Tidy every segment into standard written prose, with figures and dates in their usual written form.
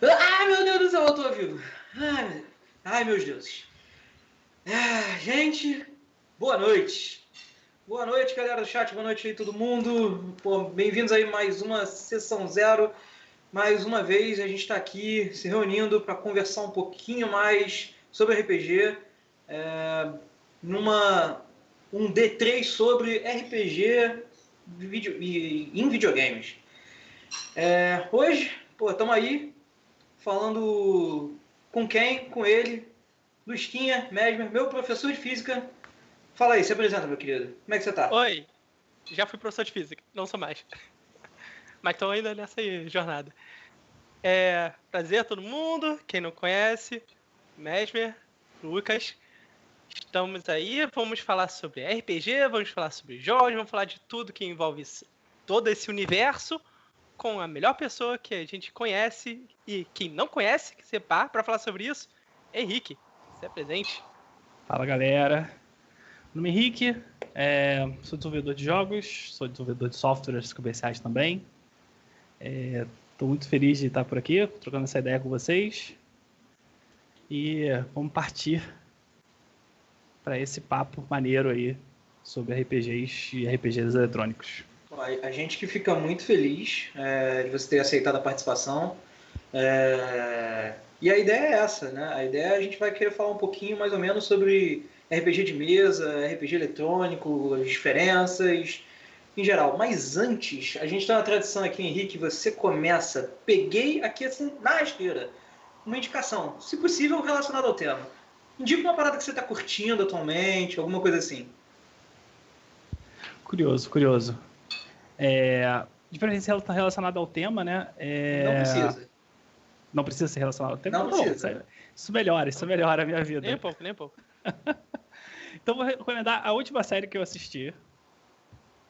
Ai, meu Deus do céu, eu tô vivo. Ai, meus deuses. Gente, boa noite. Boa noite, galera do chat. Boa noite aí, todo mundo. Pô, bem-vindos aí a mais uma Sessão Zero. Mais uma vez, a gente está aqui se reunindo para conversar um pouquinho mais sobre RPG. Numa um D3 sobre RPG em videogames. Hoje, estamos aí falando com quem? Com ele, Lusquinha Mesmer, meu professor de física. Fala aí, se apresenta, meu querido. Como é que você tá? Oi, já fui professor de física, não sou mais. Mas estou ainda nessa aí, jornada. Prazer a todo mundo, quem não conhece, Mesmer, Lucas. Estamos aí, vamos falar sobre RPG, vamos falar sobre jogos, vamos falar de tudo que envolve todo esse universo com a melhor pessoa que a gente conhece e quem não conhece, que separa para falar sobre isso, Henrique. Se apresente. Fala, galera. Meu nome é Henrique, sou desenvolvedor de jogos, sou desenvolvedor de softwares comerciais também. Estou muito feliz de estar por aqui, trocando essa ideia com vocês. E vamos partir para esse papo maneiro aí sobre RPGs e RPGs eletrônicos. A gente que fica muito feliz de você ter aceitado a participação. E a ideia é essa, né? A ideia a gente vai querer falar um pouquinho mais ou menos sobre RPG de mesa, RPG eletrônico, as diferenças, em geral. Mas antes, a gente tem uma tradição aqui, Henrique, você começa. Peguei aqui assim, na esteira, uma indicação, se possível relacionada ao tema. Indica uma parada que você está curtindo atualmente, alguma coisa assim. Curioso. De preferência relacionado ao tema, né? Não precisa. Não precisa ser relacionado ao tema? Não precisa. Isso melhora a minha vida. Nem um pouco. Então vou recomendar a última série que eu assisti,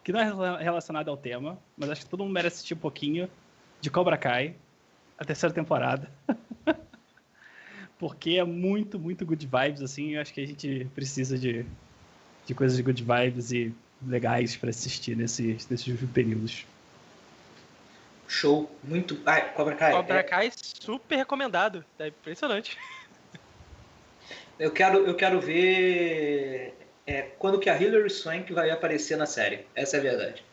que não é relacionada ao tema, mas acho que todo mundo merece assistir um pouquinho, de Cobra Kai, a terceira temporada. Porque é muito good vibes, assim, eu acho que a gente precisa de coisas de good vibes e legais para assistir nesses períodos. Show, muito. Cobra Kai. Cobra Kai super recomendado, é impressionante. Eu quero ver quando que a Hilary Swank vai aparecer na série. Essa é a verdade.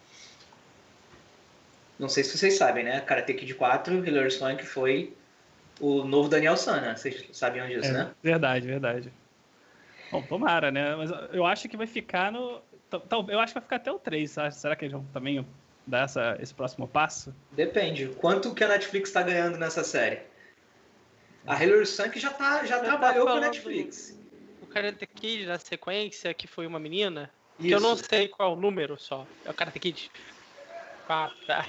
Não sei se vocês sabem, né? Karate Kid 4, Hilary Swank foi o novo Daniel San, né? Vocês sabiam disso, né? Verdade. Bom, tomara, né? Mas eu acho que vai ficar no... Eu acho que vai ficar até o 3, sabe? Será que eles vão também dar esse próximo passo? Depende. Quanto que a Netflix está ganhando nessa série? A Hilary Swank já trabalhou com a Netflix. O Karate Kid na sequência, que foi uma menina, Isso. que eu não sei qual é o número só. É o Karate Kid 4, tá?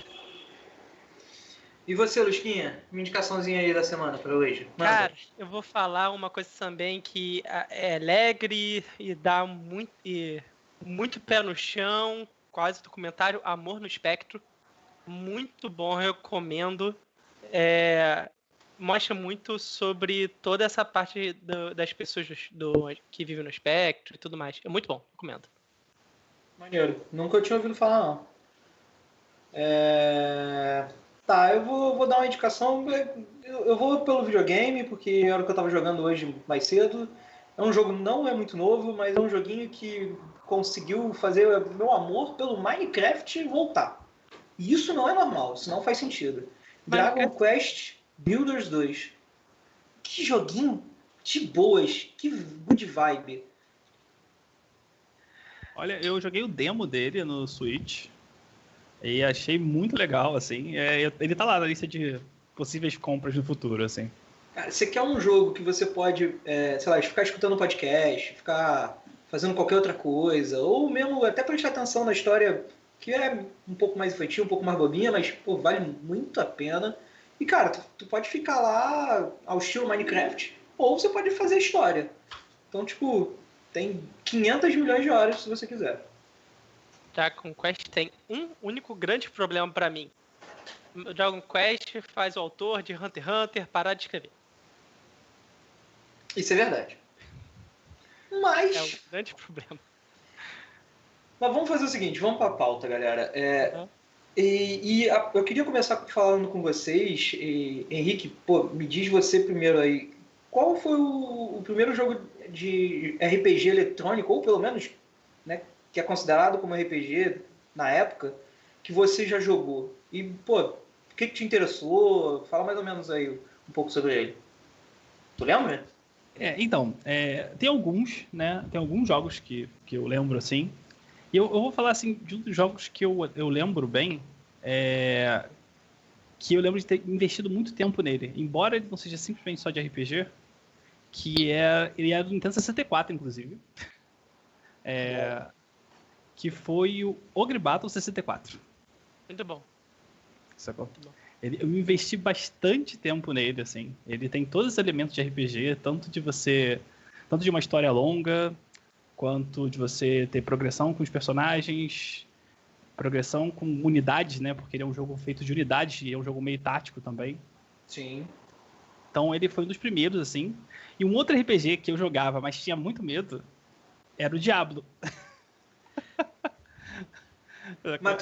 E você, Lusquinha? Uma indicaçãozinha aí da semana para hoje. Manda. Cara, eu vou falar uma coisa também que é alegre e dá muito pé no chão, quase documentário, Amor no Espectro. Muito bom, recomendo. Mostra muito sobre toda essa parte das pessoas que vivem no espectro e tudo mais. É muito bom, recomendo. Maneiro. Nunca tinha ouvido falar, não. Tá, eu vou dar uma indicação. Eu vou pelo videogame, porque era o que eu tava jogando hoje mais cedo. É um jogo, não é muito novo, mas é um joguinho que conseguiu fazer meu amor pelo Minecraft voltar. E isso não é normal, isso não faz sentido. Dragon Quest Builders 2. Que joguinho de boas, que good vibe. Olha, eu joguei o demo dele no Switch e achei muito legal, assim. Ele tá lá na lista de possíveis compras no futuro, assim. Cara, você quer um jogo que você pode, sei lá, ficar escutando um podcast, ficar fazendo qualquer outra coisa, ou mesmo até prestar atenção na história, que é um pouco mais infantil, um pouco mais bobinha, mas pô, vale muito a pena. E cara, tu pode ficar lá ao estilo Minecraft, ou você pode fazer história. Então, tipo, tem 500 milhões de horas se você quiser. Dragon Quest tem um único grande problema pra mim. O Dragon Quest faz o autor de Hunter x Hunter parar de escrever. Isso é verdade. Mas... é um grande problema. Mas vamos fazer o seguinte, vamos pra pauta, galera. Eu queria começar falando com vocês, Henrique, pô, me diz você primeiro aí, qual foi o primeiro jogo de RPG eletrônico, ou pelo menos, né, que é considerado como RPG na época, que você já jogou? E, pô, o que te interessou? Fala mais ou menos aí um pouco sobre ele. Tu lembra? Então, tem alguns, né? Tem alguns jogos que eu lembro, assim. E eu vou falar, assim, de um dos jogos que eu lembro bem, que eu lembro de ter investido muito tempo nele. Embora ele não seja simplesmente só de RPG, ele é do Nintendo 64, inclusive. Que foi o Ogre Battle 64. Muito bom. Sacou? Muito bom. Eu investi bastante tempo nele, assim. Ele tem todos os elementos de RPG, tanto de uma história longa, quanto de você ter progressão com os personagens, progressão com unidades, né? Porque ele é um jogo feito de unidades e é um jogo meio tático também. Sim. Então ele foi um dos primeiros, assim. E um outro RPG que eu jogava, mas tinha muito medo, era o Diablo. Mas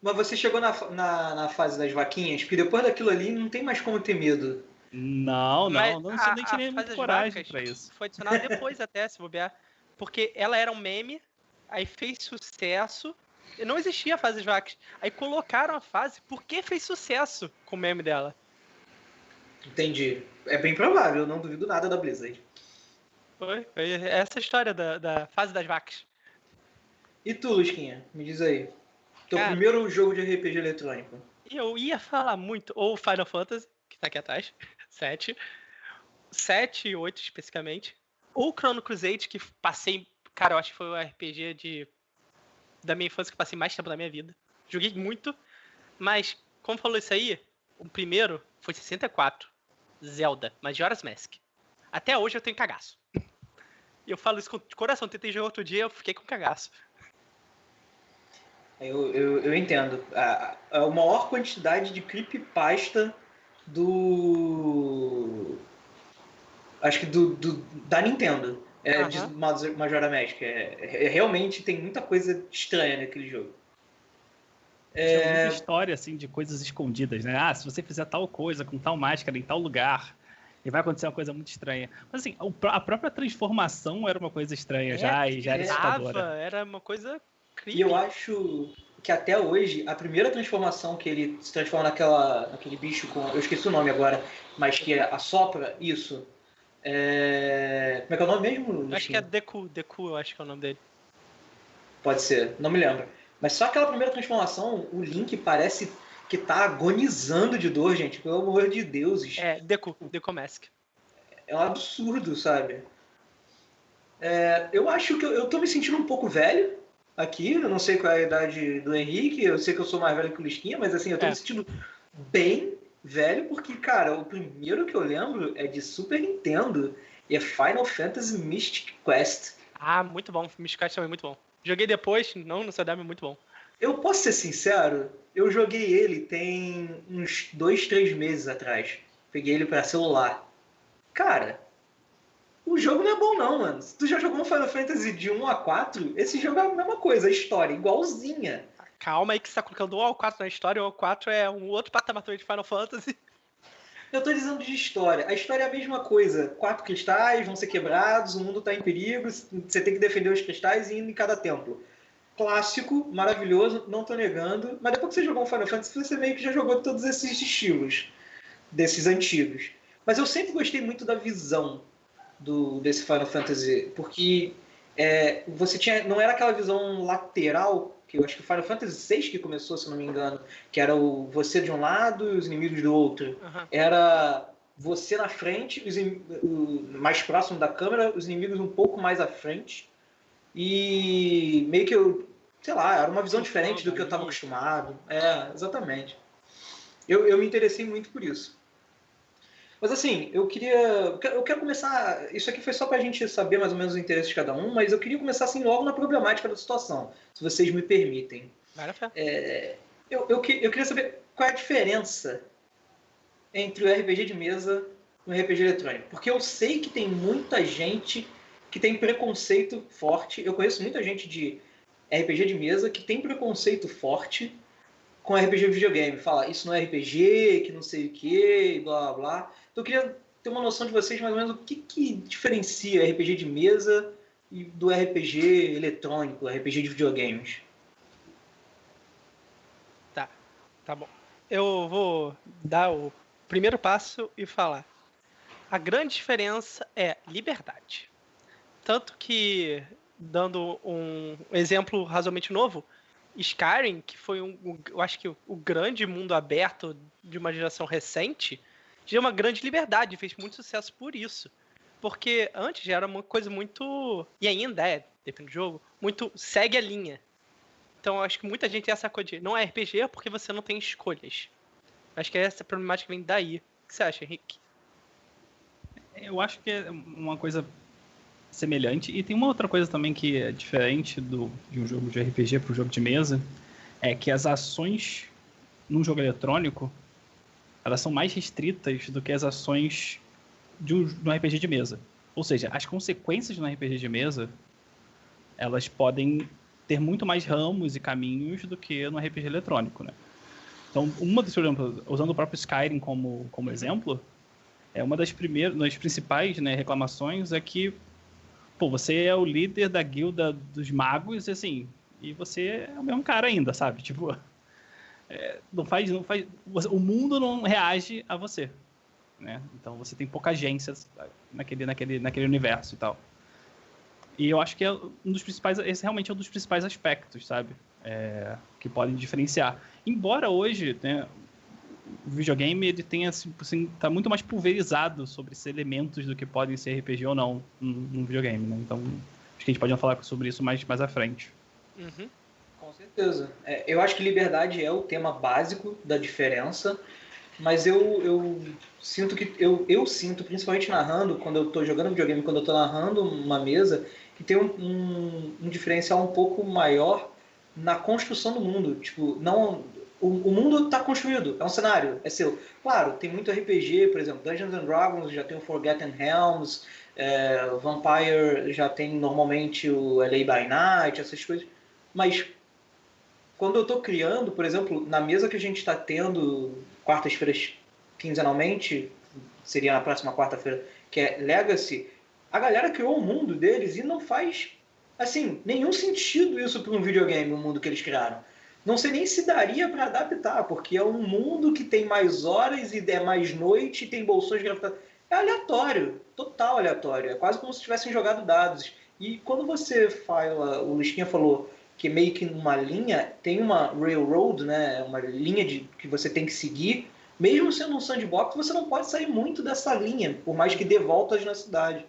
você chegou na fase das vaquinhas, porque depois daquilo ali não tem mais como ter medo. Não nem tinha nem muita coragem pra isso. Foi adicionado depois até, se bobear. Porque ela era um meme, aí fez sucesso. Não existia a fase das vacas. Aí colocaram a fase porque fez sucesso com o meme dela. Entendi. É bem provável, eu não duvido nada da Blizzard. Foi essa história da fase das vacas. E tu, Lusquinha? Me diz aí. Teu Cara, primeiro jogo de RPG eletrônico. eu ia falar muito, ou Final Fantasy, que tá aqui atrás, 7 e 8 especificamente, ou Chrono Crusade, que passei, cara, eu acho que foi o RPG da minha infância que passei mais tempo da minha vida. Joguei muito, mas, como falou isso aí, o primeiro foi 64, Zelda, Majora's Mask. Até hoje eu tenho cagaço. E eu falo isso com coração, tentei jogar outro dia, eu fiquei com cagaço. Eu entendo. A maior quantidade de creepypasta do... Acho que da Nintendo. De Majora's Mask. Realmente tem muita coisa estranha naquele jogo. Tinha muita história, assim, de coisas escondidas, né? Se você fizer tal coisa com tal máscara em tal lugar, e vai acontecer uma coisa muito estranha. Mas, assim, a própria transformação era uma coisa estranha já era assustadora. Era uma coisa creepy. E eu acho que até hoje, a primeira transformação que ele se transforma naquele bicho com... Eu esqueci o nome agora, mas que assopra isso. Como é que é o nome mesmo? Acho que é Deku, eu acho que é o nome dele. Pode ser, não me lembro. Mas só aquela primeira transformação, o Link parece que tá agonizando de dor, gente. Pelo amor de deuses. Deku Mask. É um absurdo, sabe? Eu acho que eu tô me sentindo um pouco velho aqui. Eu não sei qual é a idade do Henrique. Eu sei que eu sou mais velho que o Lisquinha, mas assim, eu tô me sentindo bem velho, porque, cara, o primeiro que eu lembro é de Super Nintendo e é Final Fantasy Mystic Quest. Muito bom. Mystic Quest também é muito bom. Joguei depois, não no CW, é muito bom. Eu posso ser sincero, eu joguei ele tem uns 2, 3 meses atrás. Peguei ele pra celular. Cara, o jogo não é bom não, mano. Se tu já jogou um Final Fantasy de 1 a 4, esse jogo é a mesma coisa, a história, igualzinha. Calma aí que você tá colocando 1 ao 4 na história, o 4 é um outro patamar de Final Fantasy. Eu tô dizendo de história. A história é a mesma coisa. 4 cristais vão ser quebrados, o mundo tá em perigo, você tem que defender os cristais e ir em cada templo. Clássico, maravilhoso, não tô negando. Mas depois que você jogou um Final Fantasy, você meio que já jogou todos esses estilos, desses antigos. Mas eu sempre gostei muito da visão desse Final Fantasy, porque você não era aquela visão lateral, que eu acho que o Final Fantasy VI que começou, se não me engano, que era você de um lado e os inimigos do outro. Uhum. Era você na frente, mais próximo da câmera, os inimigos um pouco mais à frente. E meio que sei lá, era uma visão diferente do que eu estava acostumado. Exatamente. Eu me interessei muito por isso. Mas assim, eu quero começar... Isso aqui foi só pra gente saber mais ou menos o interesse de cada um, mas eu queria começar assim logo na problemática da situação, se vocês me permitem. Eu queria saber qual é a diferença entre o RPG de mesa e o RPG eletrônico. Porque eu sei que tem muita gente que tem preconceito forte. Eu conheço muita gente de RPG de mesa que tem preconceito forte com RPG videogame. Fala, isso não é RPG, que não sei o que, blá blá blá. Então eu queria ter uma noção de vocês mais ou menos o que diferencia RPG de mesa e do RPG eletrônico, RPG de videogames. Tá bom. Eu vou dar o primeiro passo e falar. A grande diferença é liberdade. Tanto que, dando um exemplo razoavelmente novo, Skyrim, que foi eu acho que o grande mundo aberto de uma geração recente, tinha uma grande liberdade, fez muito sucesso por isso. Porque antes já era uma coisa muito, e ainda é, depende do jogo, muito segue a linha. Então eu acho que muita gente tem essa coisa de não é RPG porque você não tem escolhas. Acho que essa problemática vem daí. O que você acha, Henrique? Eu acho que é uma coisa semelhante. E tem uma outra coisa também que é diferente de um jogo de RPG para um jogo de mesa, é que as ações num jogo eletrônico, elas são mais restritas do que as ações de um RPG de mesa. Ou seja, as consequências no RPG de mesa, elas podem ter muito mais ramos e caminhos do que no RPG eletrônico, né? Então, por exemplo, usando o próprio Skyrim como exemplo, uma das principais, né, reclamações é que, pô, você é o líder da guilda dos magos, assim, e você é o mesmo cara ainda, sabe? Tipo, o mundo não reage a você, né? Então você tem pouca agência naquele universo e tal. E eu acho que esse realmente é um dos principais aspectos, sabe? Que podem diferenciar. Embora hoje, né, o videogame ele tenha, assim, tá muito mais pulverizado sobre esses elementos do que podem ser RPG ou não num videogame, né? Então, acho que a gente pode falar sobre isso mais à frente. Uhum. Com certeza. Eu acho que liberdade é o tema básico da diferença, mas eu sinto que eu sinto, principalmente narrando, quando eu estou jogando videogame, quando eu estou narrando uma mesa, que tem um diferencial um pouco maior na construção do mundo. Tipo, não, o mundo está construído, é um cenário, é seu. Claro, tem muito RPG, por exemplo, Dungeons and Dragons já tem o Forgotten Realms, Vampire já tem normalmente o LA by Night, essas coisas. Mas quando eu estou criando, por exemplo, na mesa que a gente está tendo quartas-feiras quinzenalmente, seria na próxima quarta-feira, que é Legacy, a galera criou o mundo deles e não faz, assim, nenhum sentido isso para um videogame, o mundo que eles criaram. Não sei nem se daria para adaptar, porque é um mundo que tem mais horas e é mais noite e tem bolsões gravitacionais. É aleatório, total aleatório. É quase como se tivessem jogado dados. E quando você fala, o Lisquinha falou que meio que numa linha, tem uma railroad, né, uma linha que você tem que seguir. Mesmo sendo um sandbox, você não pode sair muito dessa linha, por mais que dê voltas na cidade.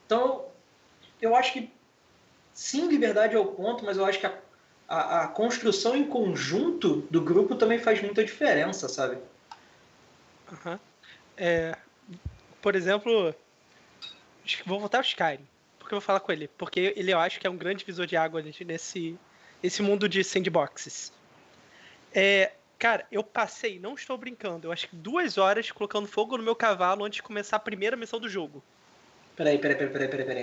Então, eu acho que sim, liberdade é o ponto, mas eu acho que a construção em conjunto do grupo também faz muita diferença, sabe? Uhum. Por exemplo, vou voltar ao Skyrim. Porque eu vou falar com ele. Porque ele eu acho que é um grande visor de água nesse mundo de sandboxes. Cara, eu passei, não estou brincando, eu acho que 2 horas colocando fogo no meu cavalo antes de começar a primeira missão do jogo. Peraí.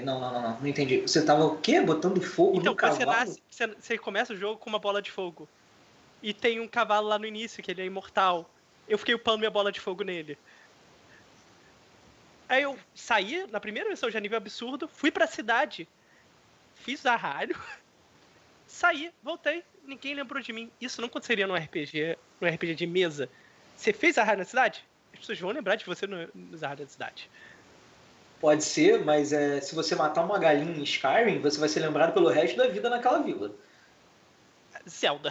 Não entendi. Você tava o quê? Botando fogo no cavalo? Você começa o jogo com uma bola de fogo. E tem um cavalo lá no início, que ele é imortal. Eu fiquei upando minha bola de fogo nele. Aí eu saí, na primeira missão já nível absurdo, fui pra cidade, fiz arralho, saí, voltei, ninguém lembrou de mim. Isso não aconteceria no RPG de mesa. Você fez arralho na cidade? As pessoas vão lembrar de você nos arralhos da cidade. Pode ser, mas se você matar uma galinha em Skyrim, você vai ser lembrado pelo resto da vida naquela vila. Zelda.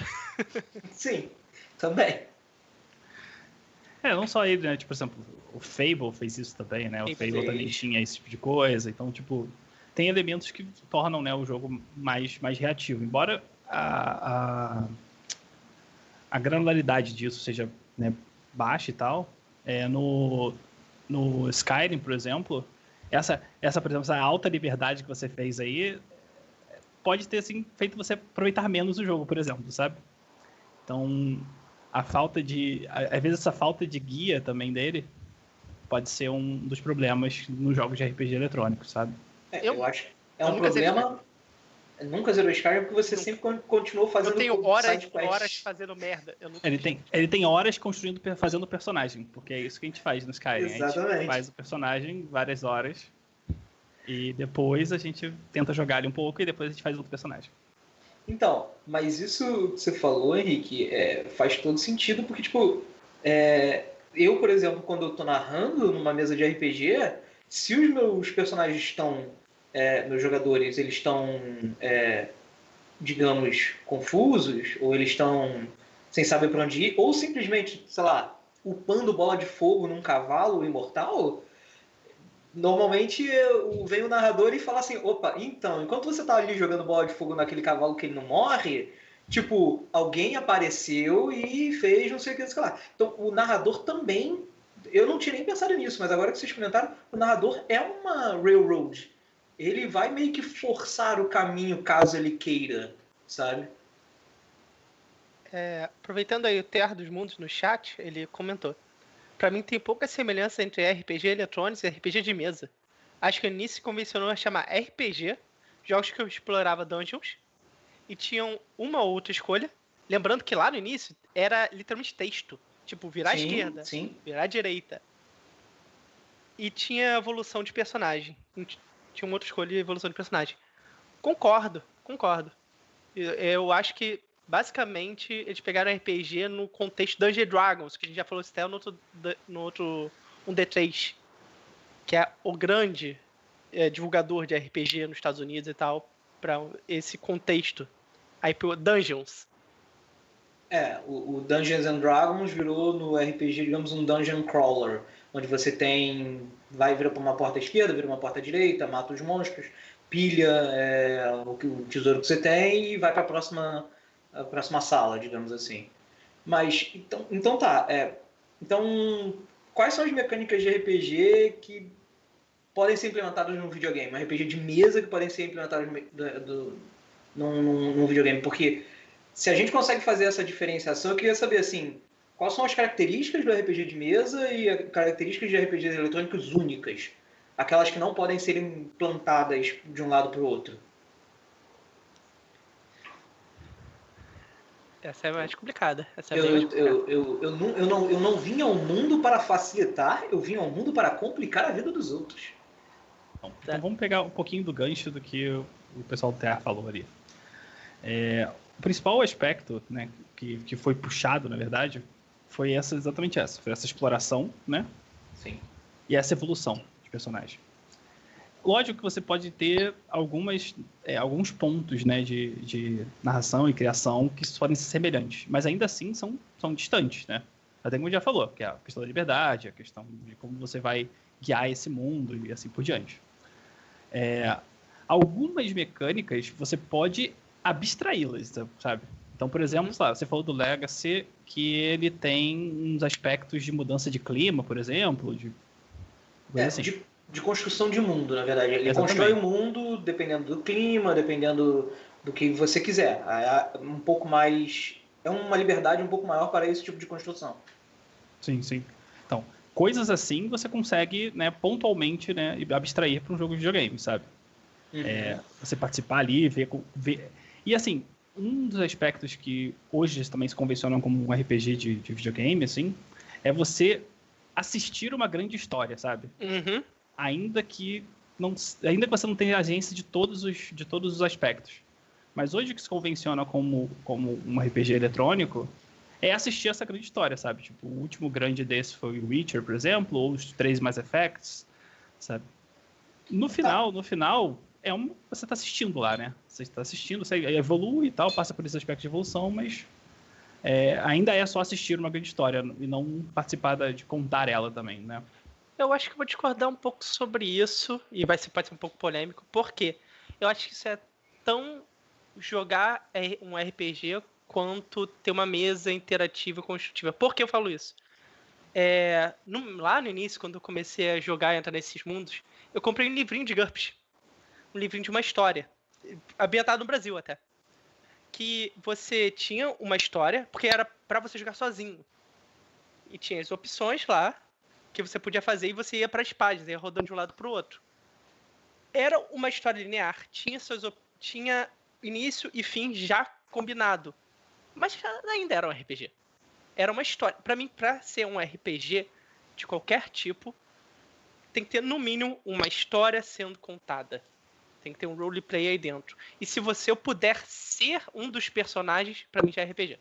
Sim, também. Não só ele, né? Tipo, por exemplo, o Fable fez isso também, né? O Fable também tinha esse tipo de coisa. Então, tipo, tem elementos que tornam, né, o jogo mais reativo. Embora a granularidade disso seja, né, baixa e tal, no Skyrim, por exemplo, por exemplo, essa alta liberdade que você fez aí pode ter, assim, feito você aproveitar menos o jogo, por exemplo, sabe? Então, às vezes essa falta de guia também dele pode ser um dos problemas nos jogos de RPG eletrônicos, sabe? Eu acho que é um problema. Nunca zerou Skyrim porque você sempre continuou fazendo side quests. horas fazendo merda. Ele tem horas construindo, fazendo personagem, porque é isso que a gente faz no Skyrim. Exatamente. A gente faz o personagem várias horas e depois a gente tenta jogar ele um pouco e depois a gente faz outro personagem. Então, mas isso que você falou, Henrique, faz todo sentido, porque, tipo, eu, por exemplo, quando eu tô narrando numa mesa de RPG, se os meus personagens estão, meus jogadores, eles estão, digamos, confusos, ou eles estão sem saber para onde ir, ou simplesmente, sei lá, upando bola de fogo num cavalo imortal, normalmente vem o narrador e fala assim, opa, então, enquanto você tá ali jogando bola de fogo naquele cavalo que ele não morre, tipo, alguém apareceu e fez não sei o que, sei lá. Então, o narrador também, eu não tinha nem pensado nisso, mas agora que vocês comentaram, o narrador é uma railroad. Ele vai meio que forçar o caminho caso ele queira, sabe? Aproveitando aí o Terra dos Mundos no chat, ele comentou: pra mim tem pouca semelhança entre RPG eletrônicos e RPG de mesa. Acho que o início se convencionou a chamar RPG, jogos que eu explorava dungeons, e tinham uma ou outra escolha. Lembrando que lá no início era literalmente texto. Tipo, virar à esquerda, virar à direita. E tinha evolução de personagem. Tinha uma outra escolha e evolução de personagem. Concordo. Eu acho que, basicamente, eles pegaram RPG no contexto Dungeons & Dragons, que a gente já falou isso até no outro 1D3, que é o grande divulgador de RPG nos Estados Unidos e tal, para esse contexto. Aí, Dungeons. O Dungeons and Dragons virou no RPG, digamos, um dungeon crawler, onde você vira para uma porta esquerda, vira uma porta direita, mata os monstros, pilha o tesouro que você tem e vai para a próxima sala, digamos assim. Mas, então tá. Então, quais são as mecânicas de RPG que podem ser implementadas num videogame? Um RPG de mesa que podem ser implementadas num videogame? Porque se a gente consegue fazer essa diferenciação, eu queria saber, assim, quais são as características do RPG de mesa e as características de RPGs eletrônicos únicas? Aquelas que não podem ser implantadas de um lado para o outro. Essa é mais complicada. Eu não vim ao mundo para facilitar, eu vim ao mundo para complicar a vida dos outros. Bom, então vamos pegar um pouquinho do gancho do que o pessoal do Terra falou ali. O principal aspecto, né, que foi puxado, na verdade, foi exatamente essa. Foi essa exploração, né? Sim. E essa evolução de personagem. Lógico que você pode ter alguns pontos, né, de narração e criação que podem ser semelhantes, mas ainda assim são distantes, né? Até como já falou, que é a questão da liberdade, a questão de como você vai guiar esse mundo e assim por diante. Algumas mecânicas você pode abstraí-las, sabe? Então, por exemplo, você falou do Legacy, que ele tem uns aspectos de mudança de clima, por exemplo, assim. De construção de mundo, na verdade. Ele constrói o mundo dependendo do clima, dependendo do que você quiser. Um pouco mais... É uma liberdade um pouco maior para esse tipo de construção. Sim. Então, coisas assim você consegue, né, pontualmente, né, abstrair para um jogo de videogame, sabe? Você participar ali, ver... E assim, um dos aspectos que hoje também se convencionam como um RPG de videogame, assim, é você assistir uma grande história, sabe? Ainda que você não tenha agência de todos os aspectos. Mas hoje o que se convenciona como um RPG eletrônico é assistir essa grande história, sabe? Tipo, o último grande desse foi o Witcher, por exemplo, ou os 3 Mass Effects, sabe? No final, você está assistindo lá, né? Você está assistindo, você evolui e tal, passa por esse aspecto de evolução, mas ainda é só assistir uma grande história e não participar de contar ela também, né? Eu acho que vou discordar um pouco sobre isso, e pode ser um pouco polêmico, porque eu acho que isso é tão jogar um RPG quanto ter uma mesa interativa e construtiva. Por que eu falo isso? Lá no início, quando eu comecei a jogar e entrar nesses mundos, eu comprei um livrinho de GURPS. Um livrinho de uma história, ambientado no Brasil até. Que você tinha uma história, porque era pra você jogar sozinho. E tinha as opções lá, que você podia fazer e você ia para as páginas, ia rodando de um lado para o outro. Era uma história linear, tinha início e fim já combinado. Mas ainda era um RPG. Era uma história. Pra mim, pra ser um RPG de qualquer tipo, tem que ter, no mínimo, uma história sendo contada. Tem que ter um roleplay aí dentro. E se você puder ser um dos personagens, pra mim já é RPG.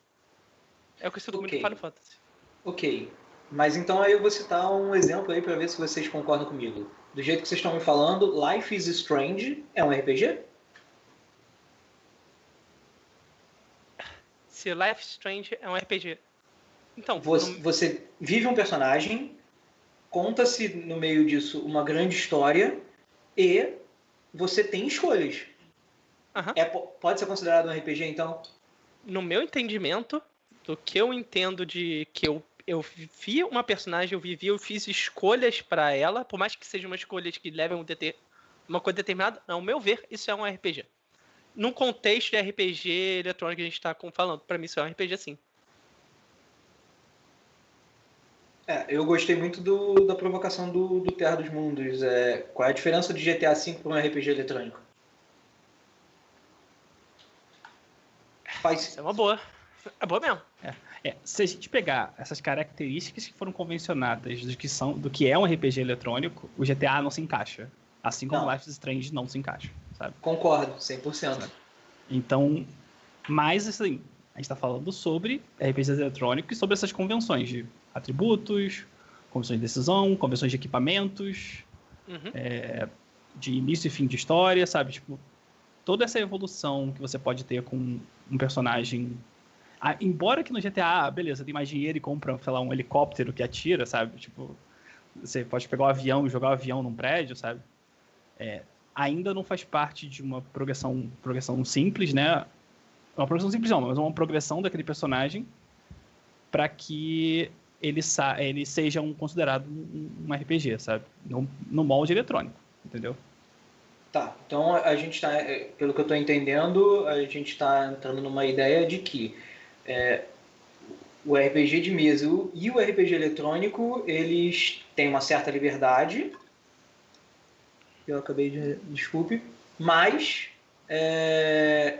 É o que eu sinto muito no Final Fantasy. Ok. Mas então aí eu vou citar um exemplo aí pra ver se vocês concordam comigo. Do jeito que vocês estão me falando, Life is Strange é um RPG? Se Life is Strange é um RPG. Então, você vive um personagem, conta-se no meio disso uma grande história e você tem escolhas. Pode ser considerado um RPG, então? No meu entendimento, do que eu entendo de que eu vi uma personagem, eu fiz escolhas pra ela, por mais que sejam umas escolhas que levem uma coisa determinada, ao meu ver, isso é um RPG. Num contexto de RPG eletrônico que a gente tá falando, pra mim isso é um RPG sim. Eu gostei muito da provocação do Terra dos Mundos. Qual é a diferença de GTA V para um RPG eletrônico? Isso é uma boa. É boa mesmo. Se a gente pegar essas características que foram convencionadas do que é um RPG eletrônico, o GTA não se encaixa. Assim como Life is Strange não se encaixa, sabe? Concordo, 100%. Sabe? Então, mas assim, a gente está falando sobre RPGs eletrônicos e sobre essas convenções de atributos, convenções de decisão, convenções de equipamentos, de início e fim de história, sabe? Tipo, toda essa evolução que você pode ter com um personagem. Embora que no GTA, beleza, tem mais dinheiro e compra, sei lá, um helicóptero que atira, sabe? Tipo, você pode pegar um avião e jogar um avião num prédio, sabe? Ainda não faz parte de uma progressão simples, né? Uma progressão simples não, mas uma progressão daquele personagem para que ele seja considerado um RPG, sabe? No molde eletrônico, entendeu? Tá, então a gente está, pelo que eu estou entendendo, a gente está entrando numa ideia de que o RPG de mesa e o RPG eletrônico, eles têm uma certa liberdade. Eu acabei de... Desculpe. Mas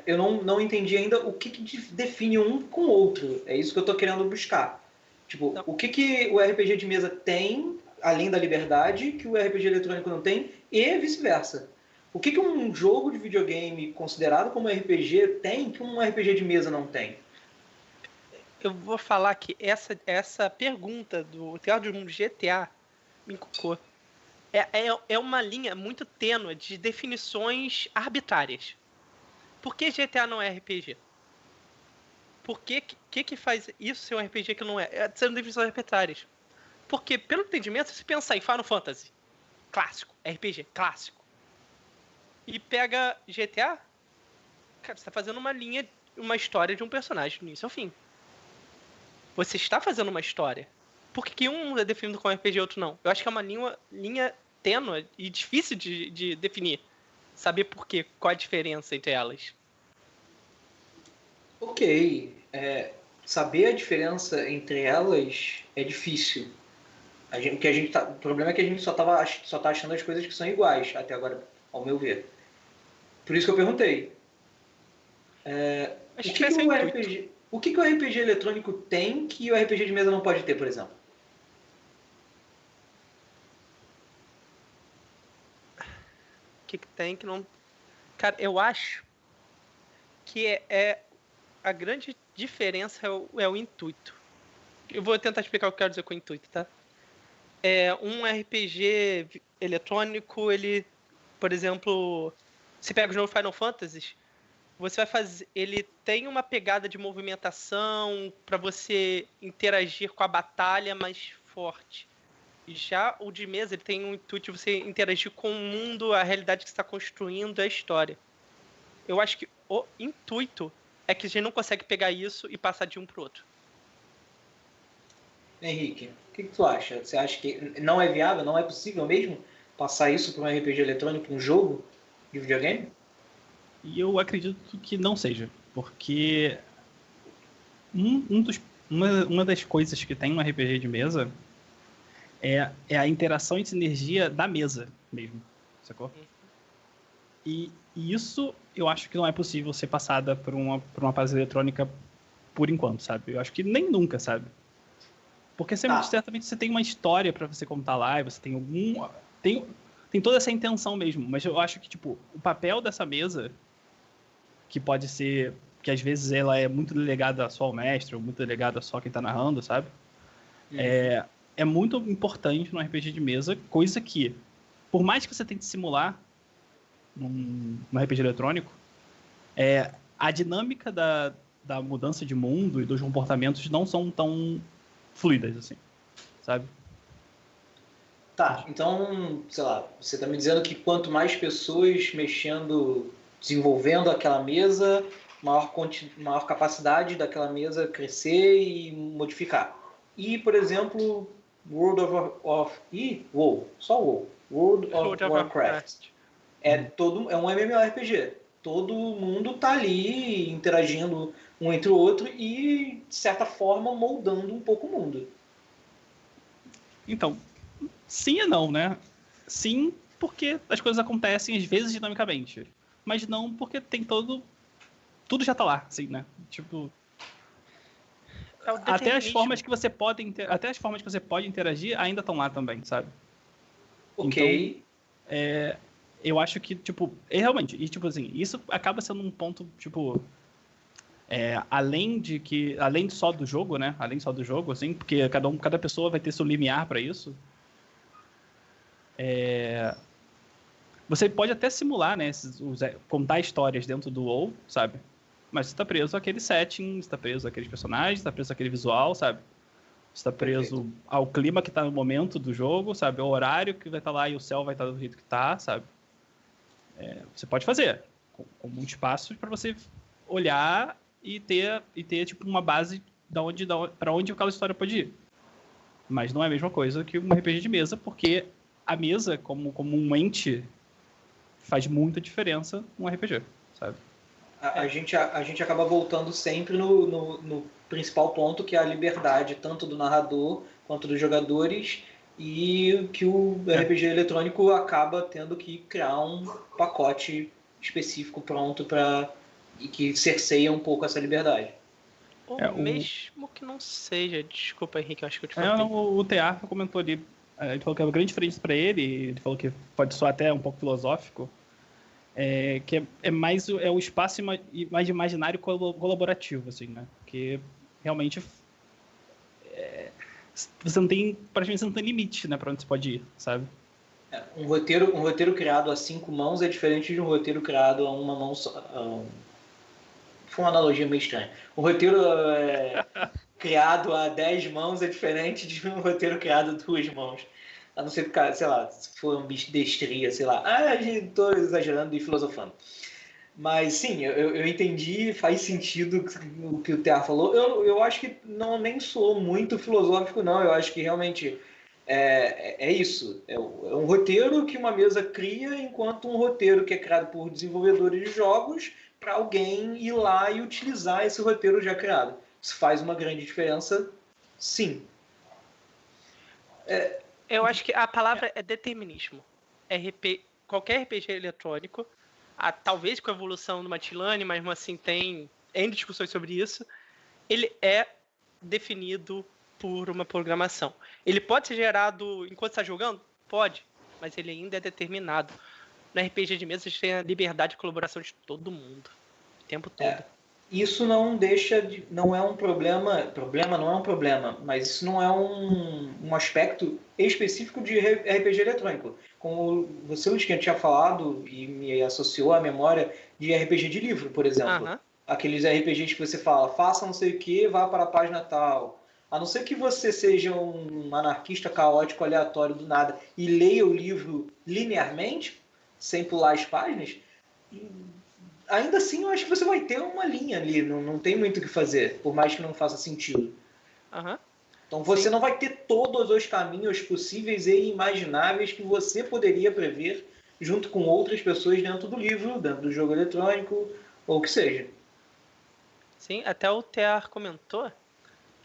eu não entendi ainda o que define um com o outro. É isso que eu estou querendo buscar. Tipo, o que o RPG de mesa tem, além da liberdade, que o RPG eletrônico não tem, e vice-versa. O que um jogo de videogame considerado como RPG tem que um RPG de mesa não tem? Eu vou falar que essa pergunta do Terra do Mundo GTA me encucou. É uma linha muito tênue de definições arbitrárias. Por que GTA não é RPG? Por que faz isso ser um RPG que não é? Sendo definições arbitrárias. Porque, pelo entendimento, se pensar em Final Fantasy, clássico, RPG, clássico, e pega GTA, cara, você está fazendo uma história de um personagem do início ao fim. Você está fazendo uma história. Por que um é definido como RPG e outro não? Eu acho que é uma linha tênue e difícil de definir. Saber por quê, qual a diferença entre elas. Ok. Saber a diferença entre elas é difícil. O problema é que a gente só tá achando as coisas que são iguais até agora, ao meu ver. Por isso que eu perguntei. O que o RPG eletrônico tem que o RPG de mesa não pode ter, por exemplo? O que tem que não... Cara, eu acho que a grande diferença é o intuito. Eu vou tentar explicar o que eu quero dizer com intuito, tá? Um RPG eletrônico, ele, por exemplo, você pega os novos Final Fantasy, você vai fazer, ele tem uma pegada de movimentação para você interagir com a batalha mais forte. Já o de mesa, ele tem um intuito de você interagir com o mundo, a realidade que você está construindo, a história. Eu acho que o intuito é que a gente não consegue pegar isso e passar de um para o outro. Henrique, o que tu acha? Você acha que não é viável, não é possível mesmo passar isso para um RPG eletrônico, um jogo de videogame? E eu acredito que não seja, porque uma das coisas que tem no RPG de mesa é a interação e sinergia da mesa mesmo, sacou? E isso eu acho que não é possível ser passada por uma base eletrônica por enquanto, sabe? Eu acho que nem nunca, sabe? Porque certamente você tem uma história pra você contar lá, e você tem tem toda essa intenção mesmo, mas eu acho que, tipo, o papel dessa mesa, que pode ser, que às vezes ela é muito delegada só ao mestre, ou muito delegada só a quem tá narrando, sabe? É muito importante no RPG de mesa, coisa que, por mais que você tente simular num RPG eletrônico, a dinâmica da mudança de mundo e dos comportamentos não são tão fluidas, assim, sabe? Tá, então, sei lá, você tá me dizendo que quanto mais pessoas mexendo, desenvolvendo aquela mesa, maior capacidade daquela mesa crescer e modificar. E, por exemplo, World of Warcraft. É um MMORPG. Todo mundo tá ali interagindo um entre o outro e, de certa forma, moldando um pouco o mundo. Então, sim e não, né? Sim, porque as coisas acontecem às vezes dinamicamente. Mas não porque tem tudo já tá lá, assim, né? Tipo, até as formas que você pode interagir ainda estão lá também, sabe? Ok. Então, eu acho que, tipo, realmente, e tipo assim, isso acaba sendo um ponto, tipo, além só do jogo, né? Além só do jogo, assim, porque cada pessoa vai ter seu limiar pra isso. Você pode até simular, né? Contar histórias dentro do WoW, sabe? Mas você tá preso àquele setting, você tá preso àqueles personagens, você tá preso àquele visual, sabe? Você tá preso ao clima que tá no momento do jogo, sabe? Ao horário que vai estar lá e o céu vai estar do jeito que tá, sabe? Você pode fazer com muitos passos para você olhar e ter tipo uma base para onde aquela história pode ir. Mas não é a mesma coisa que um RPG de mesa, porque a mesa, como um ente, faz muita diferença num RPG, sabe? A gente acaba voltando sempre no principal ponto, que é a liberdade, tanto do narrador quanto dos jogadores, e que o RPG eletrônico acaba tendo que criar um pacote específico pronto e que cerceia um pouco essa liberdade. Mesmo que não seja. Desculpa, Henrique, eu acho que eu te falei. O TA comentou ali, ele falou que é uma grande diferença para ele falou que pode soar até um pouco filosófico, que é mais o espaço mais imaginário colaborativo, assim, né? Porque realmente praticamente você não tem limite, né, para onde você pode ir, sabe? Um roteiro criado a 5 mãos é diferente de um roteiro criado a uma mão só. Foi uma analogia meio estranha. Um roteiro criado a 10 mãos é diferente de um roteiro criado a 2 mãos. A não ser que, sei lá, se for um bicho de estria, sei lá. Estou exagerando e filosofando. Mas sim, eu entendi, faz sentido o que o Thea falou. Eu acho que nem sou muito filosófico, não. Eu acho que realmente é isso. É um roteiro que uma mesa cria, enquanto um roteiro que é criado por desenvolvedores de jogos para alguém ir lá e utilizar esse roteiro já criado. Isso faz uma grande diferença, sim. Eu acho que a palavra é determinismo. Qualquer RPG eletrônico, talvez com a evolução do Matilane, mas assim tem discussões sobre isso, ele é definido por uma programação. Ele pode ser gerado enquanto está jogando? Pode, mas ele ainda é determinado. No RPG de mesa, a gente tem a liberdade de colaboração de todo mundo, o tempo todo. Isso não é um problema, não é um problema, mas isso não é um aspecto específico de RPG eletrônico. Como você tinha falado e me associou à memória de RPG de livro, por exemplo. Aqueles RPGs que você fala, faça não sei o que, vá para a página tal. A não ser que você seja um anarquista caótico aleatório do nada e leia o livro linearmente, sem pular as páginas, ainda assim eu acho que você vai ter uma linha ali, não tem muito o que fazer, por mais que não faça sentido. Então você não vai ter todos os caminhos possíveis e imagináveis que você poderia prever junto com outras pessoas dentro do livro, dentro do jogo eletrônico, ou o que seja. Sim, até o Tear comentou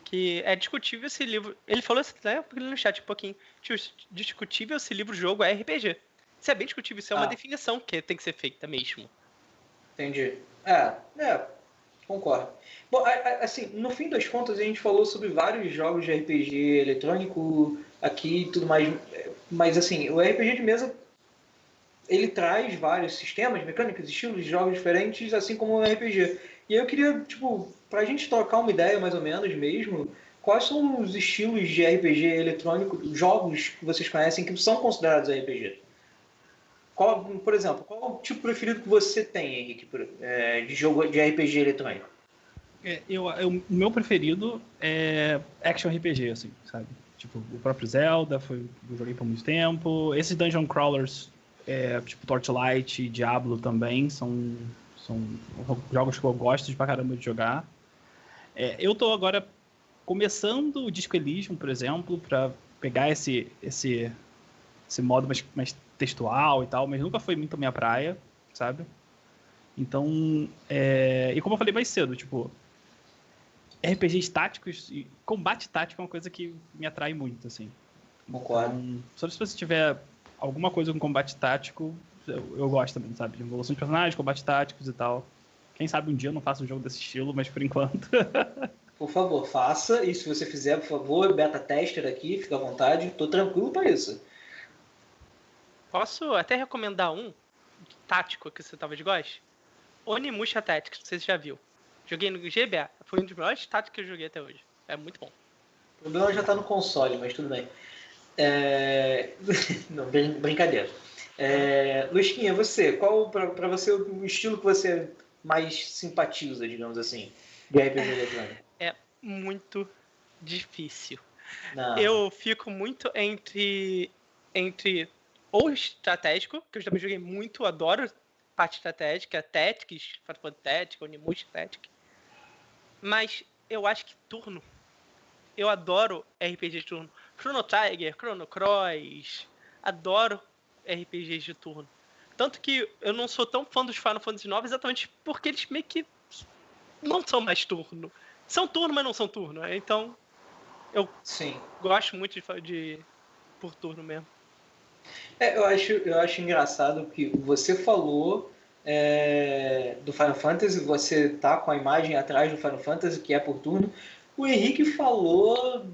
que é discutível esse livro. Ele falou isso até no chat um pouquinho. Discutível se livro-jogo é RPG. Isso é bem discutível, isso é uma definição que tem que ser feita mesmo. Entendi. Concordo. Bom, assim, no fim das contas, a gente falou sobre vários jogos de RPG eletrônico aqui e tudo mais, mas assim, o RPG de mesa, ele traz vários sistemas, mecânicas, estilos de jogos diferentes, assim como o RPG. E aí eu queria, tipo, pra gente trocar uma ideia mais ou menos mesmo, quais são os estilos de RPG eletrônico, jogos que vocês conhecem que são considerados RPG? Por exemplo, qual o tipo preferido que você tem, Henrique, de jogo de RPG eletrônico? O meu preferido é Action RPG, assim, sabe? Tipo, o próprio Zelda, eu joguei por muito tempo. Esses Dungeon Crawlers, tipo Torchlight, Diablo também, são jogos que eu gosto pra caramba de jogar. Eu tô agora começando o Disco Elysium, por exemplo, pra pegar esse modo mais textual e tal, mas nunca foi muito a minha praia, sabe? Então, e como eu falei mais cedo, tipo, RPGs táticos e combate tático é uma coisa que me atrai muito, assim. Concordo. Então, só se você tiver alguma coisa com combate tático, eu gosto também, sabe? De evolução de personagens, combate táticos e tal. Quem sabe um dia eu não faço um jogo desse estilo, mas por enquanto... Por favor, faça. E se você fizer, por favor, beta tester aqui, fica à vontade. Tô tranquilo para isso. Posso até recomendar um tático que você talvez goste? Onimusha Tactics, não sei se você já viu. Joguei no GBA, foi um dos melhores táticos que eu joguei até hoje. É muito bom. O problema já tá no console, mas tudo bem. Não, brincadeira. Lusquinha, você, qual para você o estilo que você mais simpatiza, digamos assim, de RPG eletrônico? É muito difícil. Não. Eu fico muito entre ou estratégico, que eu também joguei muito, adoro parte estratégica, Tactics, Final Fantasy Tactics, Onimusha Tactics. Mas eu acho que turno. Eu adoro RPG de turno. Chrono Trigger, Chrono Cross. Adoro RPGs de turno. Tanto que eu não sou tão fã dos Final Fantasy IX exatamente porque eles meio que não são mais turno. São turno, mas não são turno. Então, eu Sim. gosto muito de por turno mesmo. Eu acho engraçado que você falou do Final Fantasy, você tá com a imagem atrás do Final Fantasy, que é por turno. O Henrique falou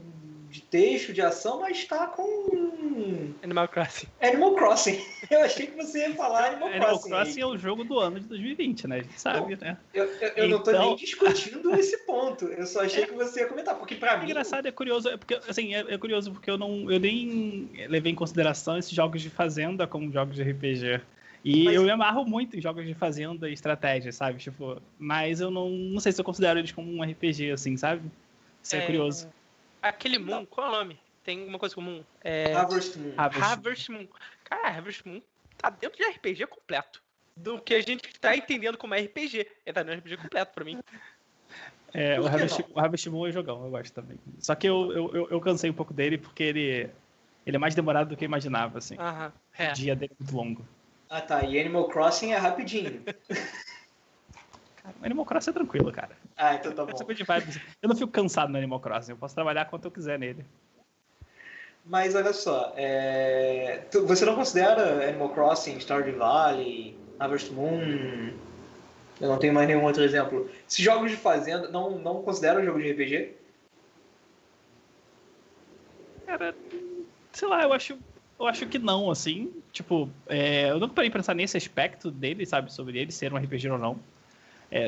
de texto, de ação, mas tá com Animal Crossing. Animal Crossing. Eu achei que você ia falar Animal Crossing. Animal Crossing é o jogo do ano de 2020, né? A gente sabe, né? Eu não tô nem discutindo esse ponto. Eu só achei que você ia comentar, porque pra mim... Engraçado, é curioso, porque, assim, é curioso porque eu nem levei em consideração esses jogos de fazenda como jogos de RPG. E eu me amarro muito em jogos de fazenda e estratégia, sabe? Tipo, mas eu não sei se eu considero eles como um RPG, assim, sabe? Isso é curioso. Aquele Moon, qual é o nome? Tem uma coisa comum. Harvest Moon. Harvest Moon. Cara, Harvest Moon tá dentro de RPG completo. Do que a gente tá entendendo como RPG. Ele tá no RPG completo pra mim. O Harvest Moon é jogão, eu gosto também. Só que eu cansei um pouco dele porque ele é mais demorado do que eu imaginava, assim. O dia dele é muito longo. Ah, tá. E Animal Crossing é rapidinho. Cara, o Animal Crossing é tranquilo, cara. Ah, então tá bom. Eu não fico cansado no Animal Crossing, eu posso trabalhar quanto eu quiser nele. Mas olha só, você não considera Animal Crossing, Stardew Valley, Harvest Moon? Eu não tenho mais nenhum outro exemplo. Esses jogos de fazenda não consideram jogo de RPG? Cara, sei lá, eu acho que não, assim. Tipo, eu nunca parei pra pensar nesse aspecto dele, sabe? Sobre ele ser um RPG ou não.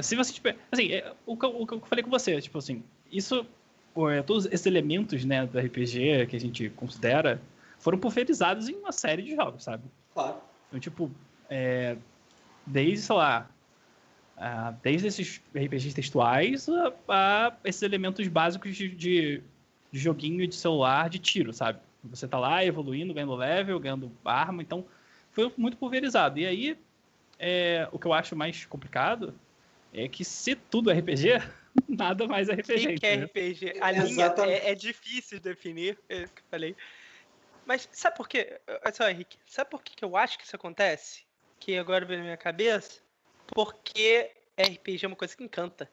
Se você, tipo, assim, o que eu falei com você, tipo assim, isso, todos esses elementos, né, do RPG que a gente considera, foram pulverizados em uma série de jogos, sabe? Claro. Então, tipo, desde, sei lá, desde esses RPGs textuais a esses elementos básicos de joguinho de celular de tiro, sabe? Você tá lá evoluindo, ganhando level, ganhando arma, então foi muito pulverizado. E aí, o que eu acho mais complicado é que se tudo é RPG, nada mais é RPG. O que é RPG? A linha é difícil de definir, é o que eu falei. Mas sabe por quê? Olha só, Henrique, sabe por que eu acho que isso acontece? Que agora veio na minha cabeça? Porque RPG é uma coisa que encanta.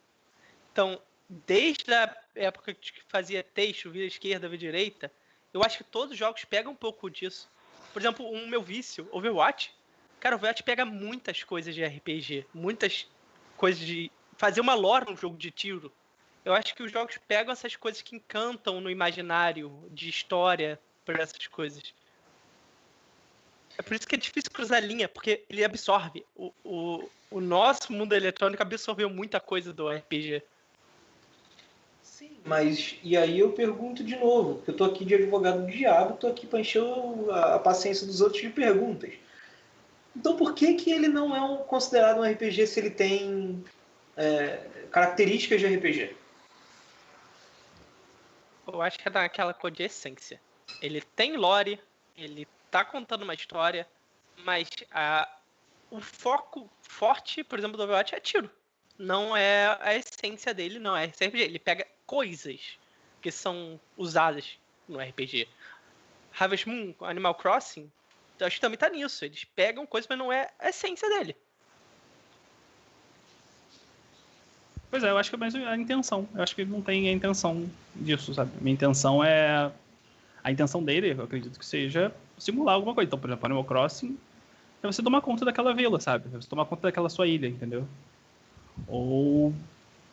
Então, desde a época que fazia texto, vira esquerda, vira direita, eu acho que todos os jogos pegam um pouco disso. Por exemplo, o meu vício, Overwatch. Cara, o Overwatch pega muitas coisas de RPG. Muitas coisa de fazer uma lore num jogo de tiro. Eu acho que os jogos pegam essas coisas que encantam no imaginário de história por essas coisas. É por isso que é difícil cruzar a linha, porque ele absorve. O nosso mundo eletrônico absorveu muita coisa do RPG. Sim, mas e aí eu pergunto de novo, porque eu tô aqui de advogado do diabo, tô aqui para encher a paciência dos outros de perguntas. Então por que que ele não é considerado um RPG se ele tem características de RPG? Eu acho que é daquela coisa de essência. Ele tem lore, ele tá contando uma história, mas o foco forte, por exemplo, do Overwatch é tiro. Não é a essência dele, não é RPG. Ele pega coisas que são usadas no RPG. Harvest Moon, Animal Crossing, eu acho que também tá nisso. Eles pegam coisas, mas não é a essência dele. Pois é, eu acho que é mais a intenção. Eu acho que ele não tem a intenção disso, sabe? Minha intenção é... A intenção dele, eu acredito que seja simular alguma coisa. Então, por exemplo, Animal Crossing é você tomar conta daquela vila, sabe? É você tomar conta daquela sua ilha, entendeu? Ou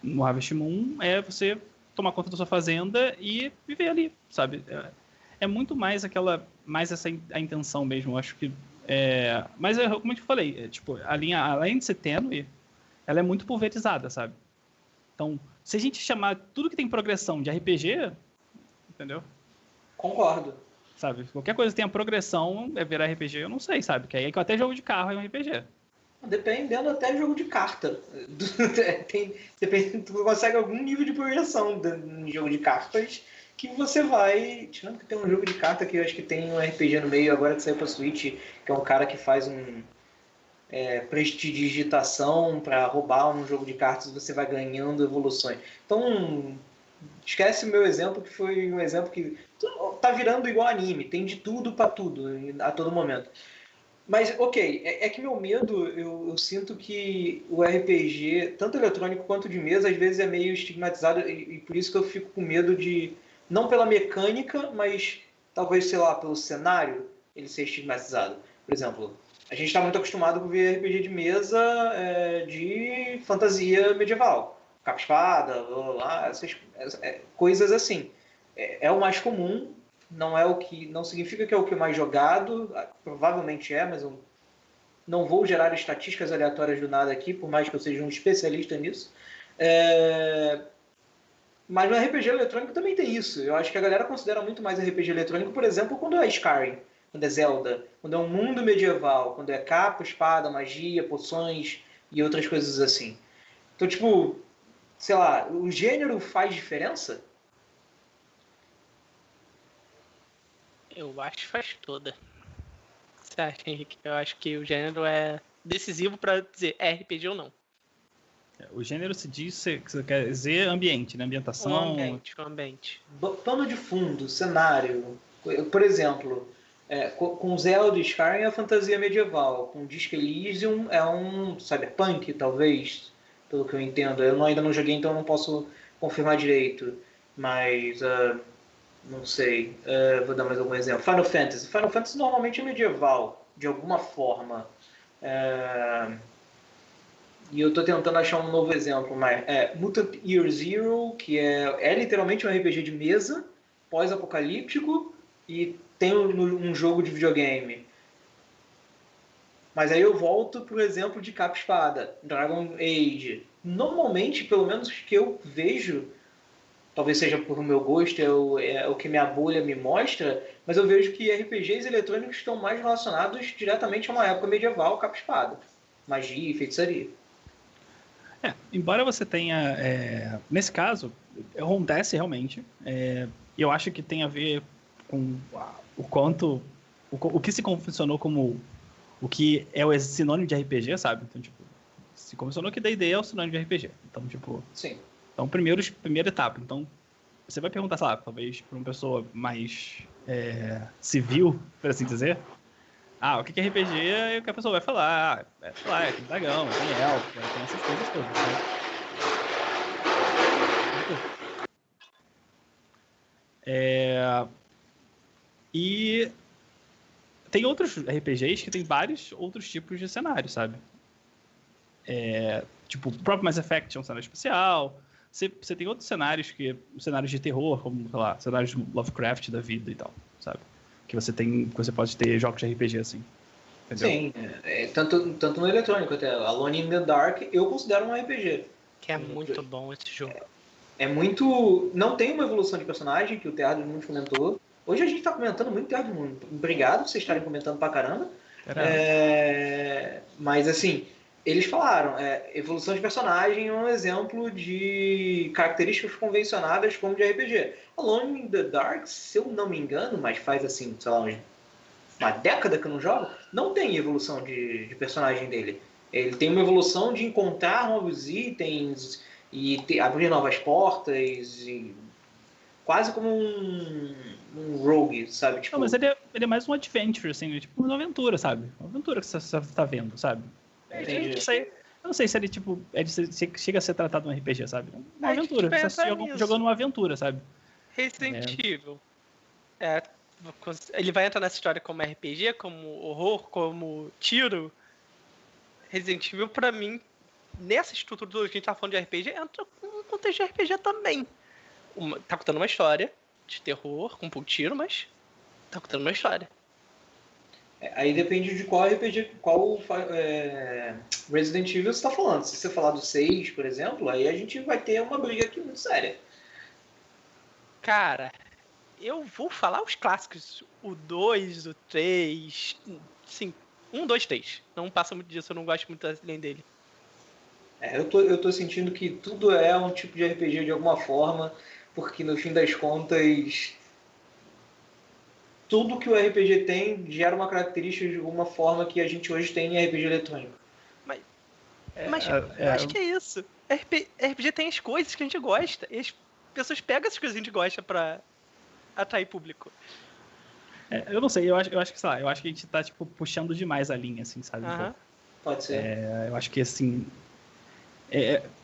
no Harvest Moon é você tomar conta da sua fazenda e viver ali, sabe? É muito mais mais essa a intenção mesmo. Eu acho que mas como eu te falei, tipo, a linha, além de ser tênue, ela é muito pulverizada, sabe? Então, se a gente chamar tudo que tem progressão de RPG, entendeu? Concordo. Sabe? Qualquer coisa que tenha progressão é virar RPG, eu não sei, sabe? Que aí até jogo de carro é um RPG. Dependendo até de jogo de carta. Tu consegue algum nível de progressão em jogo de cartas que você vai... Tirando que tem um jogo de carta que eu acho que tem um RPG no meio agora que saiu pra Switch, que é um cara que faz prestidigitação para roubar um jogo de cartas e você vai ganhando evoluções. Então, esquece o meu exemplo, que foi um exemplo que tá virando igual anime, tem de tudo para tudo, a todo momento. Mas, ok, é que meu medo, eu sinto que o RPG, tanto eletrônico quanto de mesa, às vezes é meio estigmatizado e por isso que eu fico com medo de, não pela mecânica, mas talvez, sei lá, pelo cenário, ele ser estigmatizado. Por exemplo, a gente está muito acostumado com ver RPG de mesa de fantasia medieval. Capa-espada, essas coisas assim. É o mais comum, não significa que é o que é mais jogado, provavelmente mas eu não vou gerar estatísticas aleatórias do nada aqui, por mais que eu seja um especialista nisso. Mas no RPG eletrônico também tem isso. Eu acho que a galera considera muito mais RPG eletrônico, por exemplo, quando é Skyrim, quando é Zelda, quando é um mundo medieval, quando é capa, espada, magia, poções e outras coisas assim. Então, tipo, sei lá, o gênero faz diferença? Eu acho que faz toda. Você acha, Henrique? Eu acho que o gênero é decisivo pra dizer é RPG ou não. O gênero se diz que você quer dizer ambiente, né? Ambientação. O ambiente. Pano de fundo, cenário. Por exemplo, com Zelda e Skyrim é a fantasia medieval. Com Disco Elysium é um cyberpunk, talvez, pelo que eu entendo. Eu ainda não joguei, então não posso confirmar direito. Mas, não sei. Vou dar mais algum exemplo. Final Fantasy. Final Fantasy normalmente é medieval, de alguma forma. E eu estou tentando achar um novo exemplo, mas Mutant Year Zero, que é literalmente um RPG de mesa, pós-apocalíptico, e tem um jogo de videogame. Mas aí eu volto para o exemplo de capa espada, Dragon Age. Normalmente, pelo menos que eu vejo, talvez seja por meu gosto, é o que minha bolha me mostra, mas eu vejo que RPGs eletrônicos estão mais relacionados diretamente a uma época medieval, capa espada, magia e feitiçaria. Embora você tenha... nesse caso, acontece realmente. Eu acho que tem a ver com o quanto... O que se confeccionou como... O que é o sinônimo de RPG, sabe? Então, tipo... Se confeccionou que D&D é o sinônimo de RPG. Então, tipo... Sim. Então, primeira etapa. Então, você vai perguntar, sei lá, talvez para uma pessoa mais civil, por assim dizer... o que é RPG? E o que a pessoa vai falar? Sei lá, tem dragão, tem elfo, tem essas coisas todas. Né? E tem outros RPGs que tem vários outros tipos de cenários, sabe? Tipo, o próprio Mass Effect é um cenário especial. Você tem outros cenários, cenários de terror, como, sei lá, cenários de Lovecraft da vida e tal, sabe? Que você pode ter jogos de RPG assim. Entendeu? Sim, tanto no eletrônico até. Alone in the Dark eu considero um RPG. Que é muito bom esse jogo. É muito... Não tem uma evolução de personagem, que o Terra do Mundo comentou. Hoje a gente tá comentando muito Terra do Mundo. Obrigado por vocês estarem comentando pra caramba. Mas assim, eles falaram, evolução de personagem é um exemplo de características convencionadas como de RPG. Alone in the Dark, se eu não me engano, mas faz assim, sei lá, uma década que eu não jogo, não tem evolução de personagem dele. Ele tem uma evolução de encontrar novos itens e abrir novas portas, e quase como um rogue, sabe? Tipo, não, mas ele é mais um adventure, assim, tipo uma aventura, sabe? Uma aventura que você tá vendo, sabe? Eu não sei se ele, tipo, chega a ser tratado um RPG, sabe? Uma aventura, você está jogando uma aventura, sabe? Resident Evil. Ele vai entrar nessa história como RPG, como horror, como tiro. Resident Evil, pra mim, nessa estrutura que a gente tá falando de RPG, entra com um contexto de RPG também. Tá contando uma história de terror, com um pouco de tiro, mas tá contando uma história. Aí depende de qual RPG, qual Resident Evil você tá falando. Se você falar do 6, por exemplo, aí a gente vai ter uma briga aqui muito séria. Cara, eu vou falar os clássicos. O 2, o 3, sim, 1, 2, 3. Não passa muito disso, eu não gosto muito além dele. Eu tô sentindo que tudo é um tipo de RPG de alguma forma, porque no fim das contas, tudo que o RPG tem gera uma característica de alguma forma que a gente hoje tem em RPG eletrônico. Mas eu acho que é isso. RPG tem as coisas que a gente gosta, e as pessoas pegam essas coisas que a gente gosta pra atrair público. Eu não sei, eu acho que, sei lá, eu acho que a gente tá, tipo, puxando demais a linha, assim, sabe? Pode ser. Eu acho que, assim...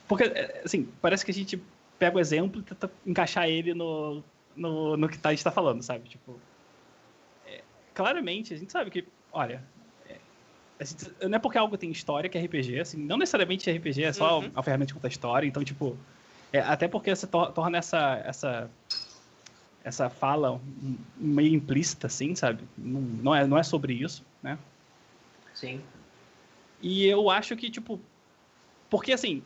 porque, assim, parece que a gente pega o exemplo e tenta encaixar ele no que a gente tá falando, sabe? Tipo, claramente, a gente sabe que, olha... não é porque algo tem história que é RPG, assim, não necessariamente RPG, é só uma ferramenta que conta história, então, tipo... até porque você torna essa fala meio implícita, assim, sabe? Não é sobre isso, né? Sim. E eu acho que, tipo... Porque, assim...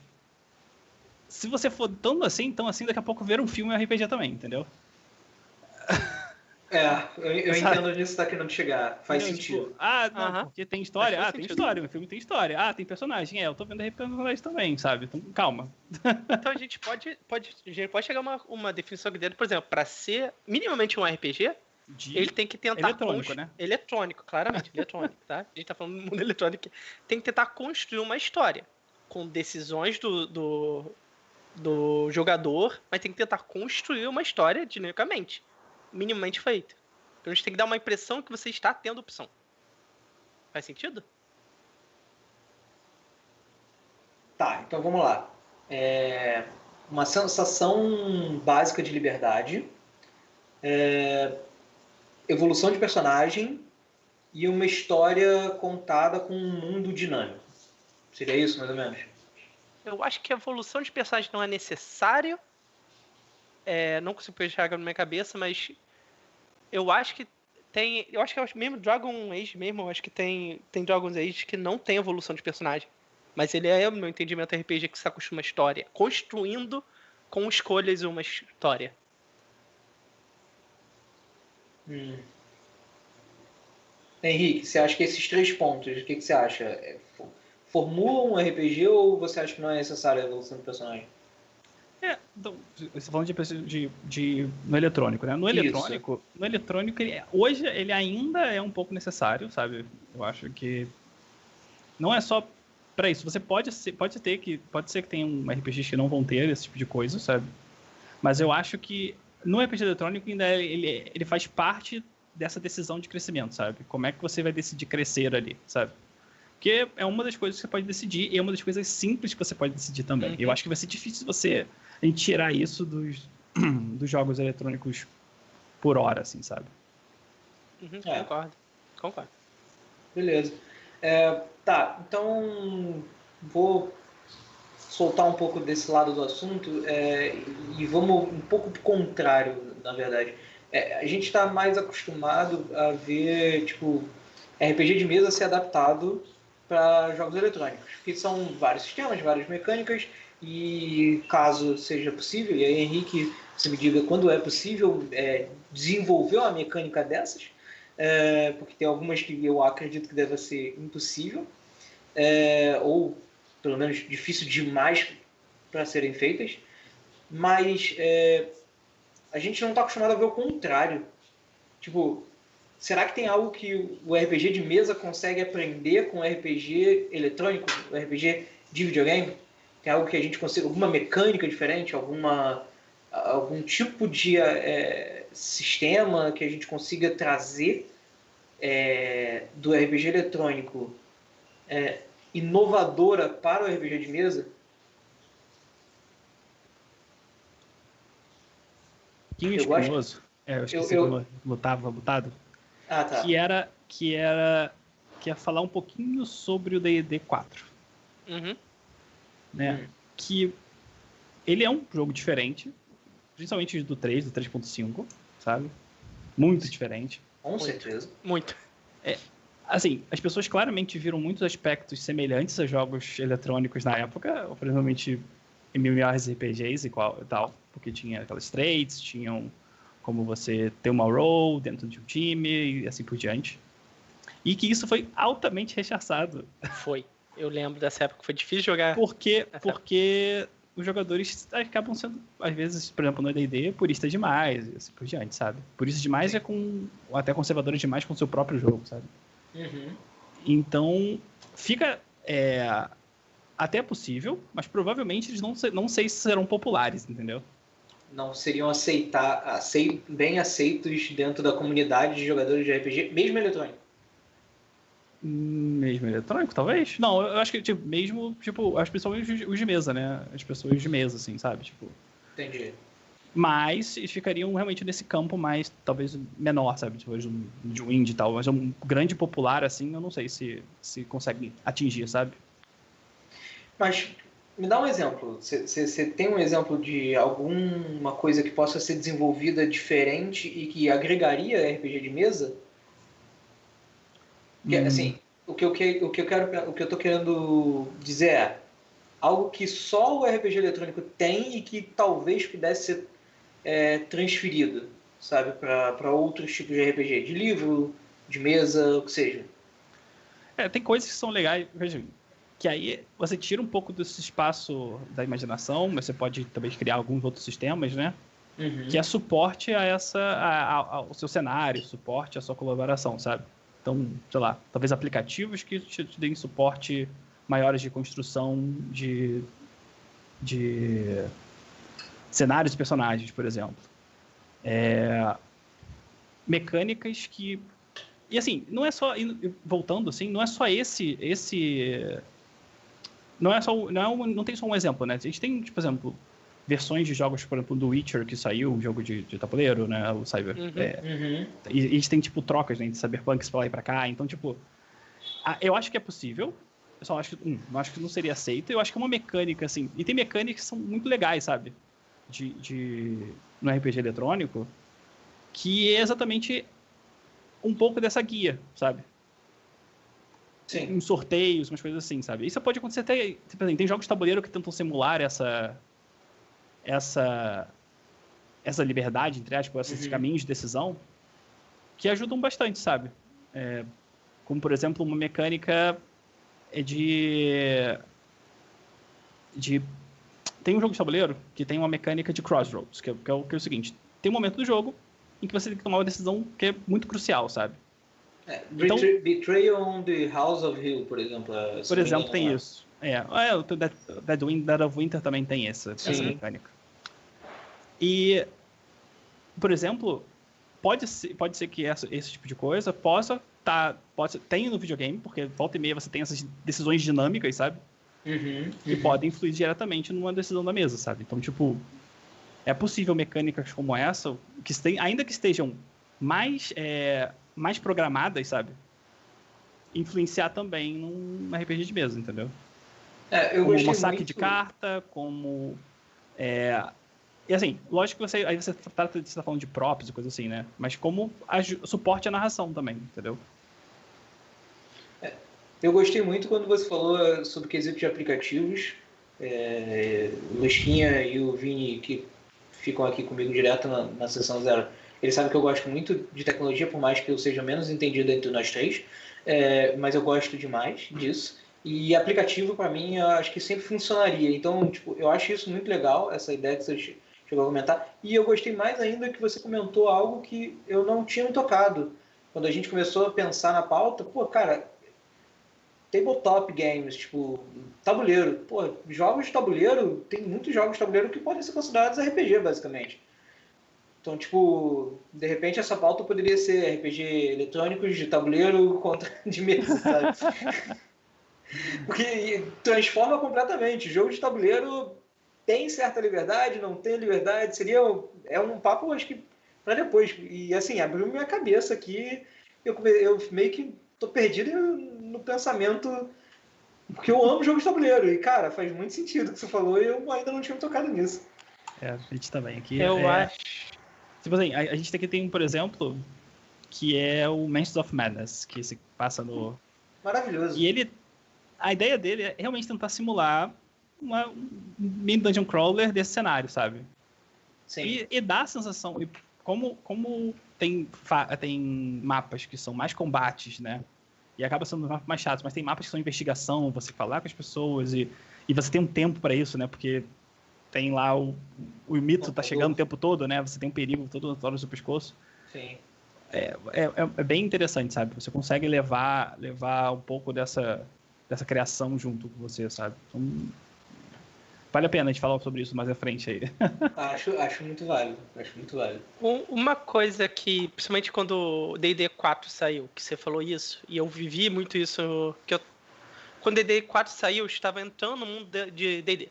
Se você for tão assim, daqui a pouco ver um filme é RPG também, entendeu? Eu entendo onde você tá querendo chegar. Faz sentido. Tipo, não, porque tem história. Tem história, o filme tem história. Tem personagem. Eu tô vendo personagem também, sabe? Então, calma. Então a gente pode chegar a uma definição aqui dentro, por exemplo, para ser minimamente um RPG, ele tem que tentar... Eletrônico, né? Eletrônico, claramente, eletrônico, tá? A gente tá falando do mundo eletrônico. Tem que tentar construir uma história, com decisões do jogador, mas tem que tentar construir uma história dinamicamente, minimamente feita. Então a gente tem que dar uma impressão que você está tendo opção. Faz sentido? Tá, então vamos lá. Uma sensação básica de liberdade, evolução de personagem e uma história contada com um mundo dinâmico. Seria isso, mais ou menos? Eu acho que a evolução de personagem não é necessário. Não consigo puxar na minha cabeça, mas eu acho que tem... Eu acho que mesmo Dragon Age mesmo, eu acho que tem Dragon Age que não tem evolução de personagem. Mas ele no meu entendimento, RPG que se acostuma a história. Construindo com escolhas uma história. Henrique, você acha que esses 3 pontos, o que você acha? Formulam um RPG ou você acha que não é necessária a evolução do personagem? Então, você está falando no eletrônico, né? No eletrônico, hoje ele ainda é um pouco necessário, sabe? Eu acho que não é só para isso. Você pode ser que tenha um RPG que não vão ter esse tipo de coisa, sabe? Mas eu acho que no RPG eletrônico ainda ele faz parte dessa decisão de crescimento, sabe? Como é que você vai decidir crescer ali, sabe? Porque é uma das coisas que você pode decidir e é uma das coisas simples que você pode decidir também. Eu acho que vai ser difícil a gente tirar isso dos jogos eletrônicos por hora, assim, sabe? Concordo. Beleza. Tá, então vou soltar um pouco desse lado do assunto e vamos um pouco pro contrário, na verdade. A gente está mais acostumado a ver, tipo, RPG de mesa ser adaptado para jogos eletrônicos, que são vários sistemas, várias mecânicas, e caso seja possível, e aí Henrique, você me diga quando é possível desenvolver uma mecânica dessas, porque tem algumas que eu acredito que deve ser impossível, ou pelo menos difícil demais para serem feitas, mas a gente não está acostumado a ver o contrário. Tipo, será que tem algo que o RPG de mesa consegue aprender com o RPG eletrônico, o RPG de videogame? Tem algo que a gente consiga, alguma mecânica diferente, algum tipo de sistema que a gente consiga trazer do RPG eletrônico inovadora para o RPG de mesa? Pouquinho espinhoso. Eu esqueci como lutava botado. Ah, tá. Que ia falar um pouquinho sobre o D&D 4. Uhum. Né? Que ele é um jogo diferente, principalmente do 3, do 3.5, sabe? Muito diferente. Com certeza. Muito. Assim, as pessoas claramente viram muitos aspectos semelhantes a jogos eletrônicos na época, principalmente MMORPGs e tal, porque tinha aquelas trades, tinham como você ter uma role dentro de um time e assim por diante. E que isso foi altamente rechaçado. Foi. Eu lembro dessa época que foi difícil jogar. Porque os jogadores acabam sendo, às vezes, por exemplo, no D&D, puristas demais e assim por diante, sabe? Puristas demais até conservadores demais com o seu próprio jogo, sabe? Uhum. Então, fica até possível, mas provavelmente eles não sei se serão populares, entendeu? Não seriam bem aceitos dentro da comunidade de jogadores de RPG, mesmo eletrônico. Mesmo eletrônico, talvez? Não, eu acho que mesmo, as pessoas os de mesa, né? As pessoas de mesa, assim, sabe? Entendi. Mas eles ficariam realmente nesse campo mais, talvez, menor, sabe? De um indie e tal. Mas um grande popular, assim, eu não sei se consegue atingir, sabe? Mas me dá um exemplo. Você tem um exemplo de alguma coisa que possa ser desenvolvida diferente e que agregaria RPG de mesa? Porque, assim, o que eu tô querendo dizer algo que só o RPG eletrônico tem e que talvez pudesse ser transferido, sabe, para outros tipos de RPG, de livro, de mesa, o que seja. Tem coisas que são legais, veja, que aí você tira um pouco desse espaço da imaginação, mas você pode também criar alguns outros sistemas, né? Uhum. Que é suporte ao seu cenário, suporte à sua colaboração, sabe? Então, sei lá, talvez aplicativos que te deem suporte maiores de construção de cenários e personagens, por exemplo. Mecânicas que... E assim, não é só... Voltando, assim, não é só esse... Não tem só um exemplo, né? A gente tem, por exemplo, versões de jogos, por exemplo, do Witcher, que saiu, um jogo de tabuleiro, né? O Cyber... E a gente tem, trocas, né? De Cyberpunks pra lá e pra cá. Então, eu acho que é possível. Eu só acho que... não acho que não seria aceito. Eu acho que é uma mecânica, assim... E tem mecânicas que são muito legais, sabe? No RPG eletrônico, que é exatamente um pouco dessa guia, sabe? Sim. Uns sorteios, umas coisas assim, sabe? Isso pode acontecer até... Tem jogos de tabuleiro que tentam simular essa liberdade, entre aspas, esses caminhos de decisão, que ajudam bastante, sabe? Como, por exemplo, uma mecânica Tem um jogo de tabuleiro que tem uma mecânica de crossroads, que é o seguinte: tem um momento do jogo em que você tem que tomar uma decisão que é muito crucial, sabe? Então, Betrayal on the House of Hill, por exemplo. Por exemplo, tem isso. O Dead of Winter também tem essa mecânica. E, por exemplo, pode ser que esse tipo de coisa tenha no videogame, porque volta e meia você tem essas decisões dinâmicas, sabe? Que podem influir diretamente numa decisão da mesa, sabe? Então, é possível mecânicas como essa, ainda que estejam mais programadas, sabe? Influenciar também num RPG de mesa, entendeu? Eu como gostei um saque muito... de carta, como... E assim, lógico que aí você tá falando de props e coisa assim, né? Mas como suporte à narração também, entendeu? Eu gostei muito quando você falou sobre o quesito de aplicativos. O Lusquinha e o Vini, que ficam aqui comigo direto na sessão zero, eles sabem que eu gosto muito de tecnologia, por mais que eu seja menos entendido entre nós três, mas eu gosto demais disso. E aplicativo, para mim, eu acho que sempre funcionaria. Então, tipo, eu acho isso muito legal, essa ideia que você chegou a comentar. E eu gostei mais ainda que você comentou algo que eu não tinha me tocado. Quando a gente começou a pensar na pauta, pô, cara, tabletop games, tipo, tabuleiro. Pô, jogos de tabuleiro, tem muitos jogos de tabuleiro que podem ser considerados RPG, basicamente. Então, tipo, de repente essa pauta poderia ser RPG eletrônicos de tabuleiro contra de mesa, sabe? Porque transforma completamente. Jogo de tabuleiro tem certa liberdade, não tem liberdade. É um papo, acho que, para depois. E assim, abriu minha cabeça aqui. Eu meio que tô perdido no pensamento, porque eu amo jogo de tabuleiro. E, cara, faz muito sentido o que você falou e eu ainda não tinha me tocado nisso. A gente também aqui. Eu acho. Tipo assim, a gente tem, por exemplo, que é o Mansions of Madness, que se passa no... Maravilhoso. E a ideia dele é realmente tentar simular um mini dungeon crawler desse cenário, sabe? Sim. E dá a sensação, como tem mapas que são mais combates, né? E acaba sendo mais chato, mas tem mapas que são investigação, você falar com as pessoas e você tem um tempo para isso, né? Porque tem lá o mito tá chegando o tempo todo, né? Você tem um perigo todo no seu pescoço. Sim. É bem interessante, sabe? Você consegue levar um pouco dessa criação junto com você, sabe? Então, vale a pena a gente falar sobre isso mais à frente aí. Acho muito válido. Acho muito válido. Uma coisa que, principalmente quando o D&D 4 saiu, que você falou isso, e eu vivi muito isso, quando o D&D 4 saiu, eu estava entrando no mundo de D&D.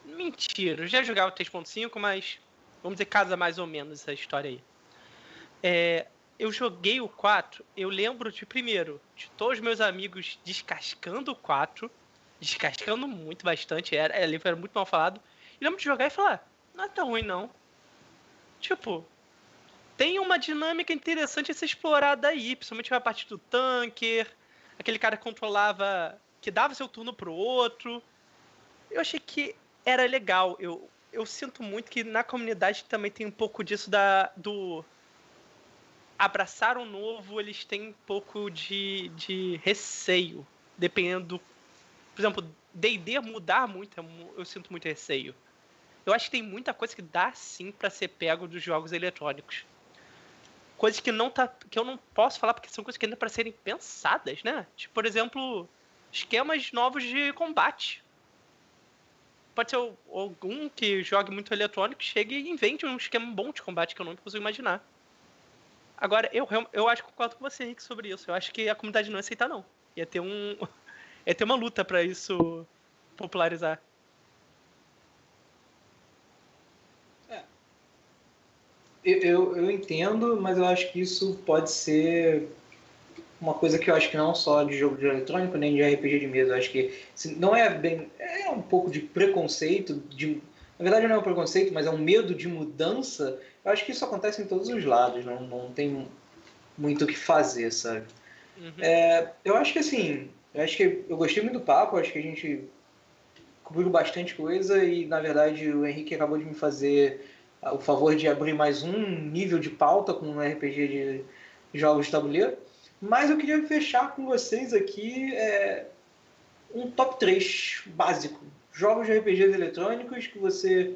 Mentira, eu já jogava 3.5, mas vamos dizer, casa mais ou menos essa história aí. Eu joguei o 4, eu lembro primeiro, de todos os meus amigos descascando o 4, descascando muito, bastante, o livro era muito mal falado, e lembro de jogar e falar, não é tão ruim não. Tipo, tem uma dinâmica interessante a ser explorada aí, principalmente a parte do tanker, aquele cara que controlava, que dava seu turno pro outro. Eu achei que era legal. Eu sinto muito que na comunidade também tem um pouco disso do abraçar o novo, eles têm um pouco de receio, dependendo. Por exemplo, D&D mudar muito, eu sinto muito receio. Eu acho que tem muita coisa que dá sim pra ser pego dos jogos eletrônicos. Coisas que que eu não posso falar porque são coisas que ainda para serem pensadas, né? Tipo, por exemplo, esquemas novos de combate. Pode ser algum que jogue muito eletrônico, chegue e invente um esquema bom de combate que eu não consigo imaginar. Agora, eu acho que concordo com você, Henrique, sobre isso. Eu acho que a comunidade não ia aceitar, não. Ia ter uma luta para isso popularizar. Eu entendo, mas eu acho que isso pode ser uma coisa que eu acho que não só de jogo de eletrônico, nem de RPG de mesa. Eu acho que não é bem... É um pouco de preconceito, na verdade não é um preconceito, mas é um medo de mudança. Eu acho que isso acontece em todos os lados, não tem muito o que fazer, sabe? Uhum. Eu acho que assim, eu gostei muito do papo, acho que a gente cobriu bastante coisa e, na verdade, o Henrique acabou de me fazer o favor de abrir mais um nível de pauta com um RPG de jogos de tabuleiro. Mas eu queria fechar com vocês aqui um top 3 básico. Jogos de RPGs eletrônicos que você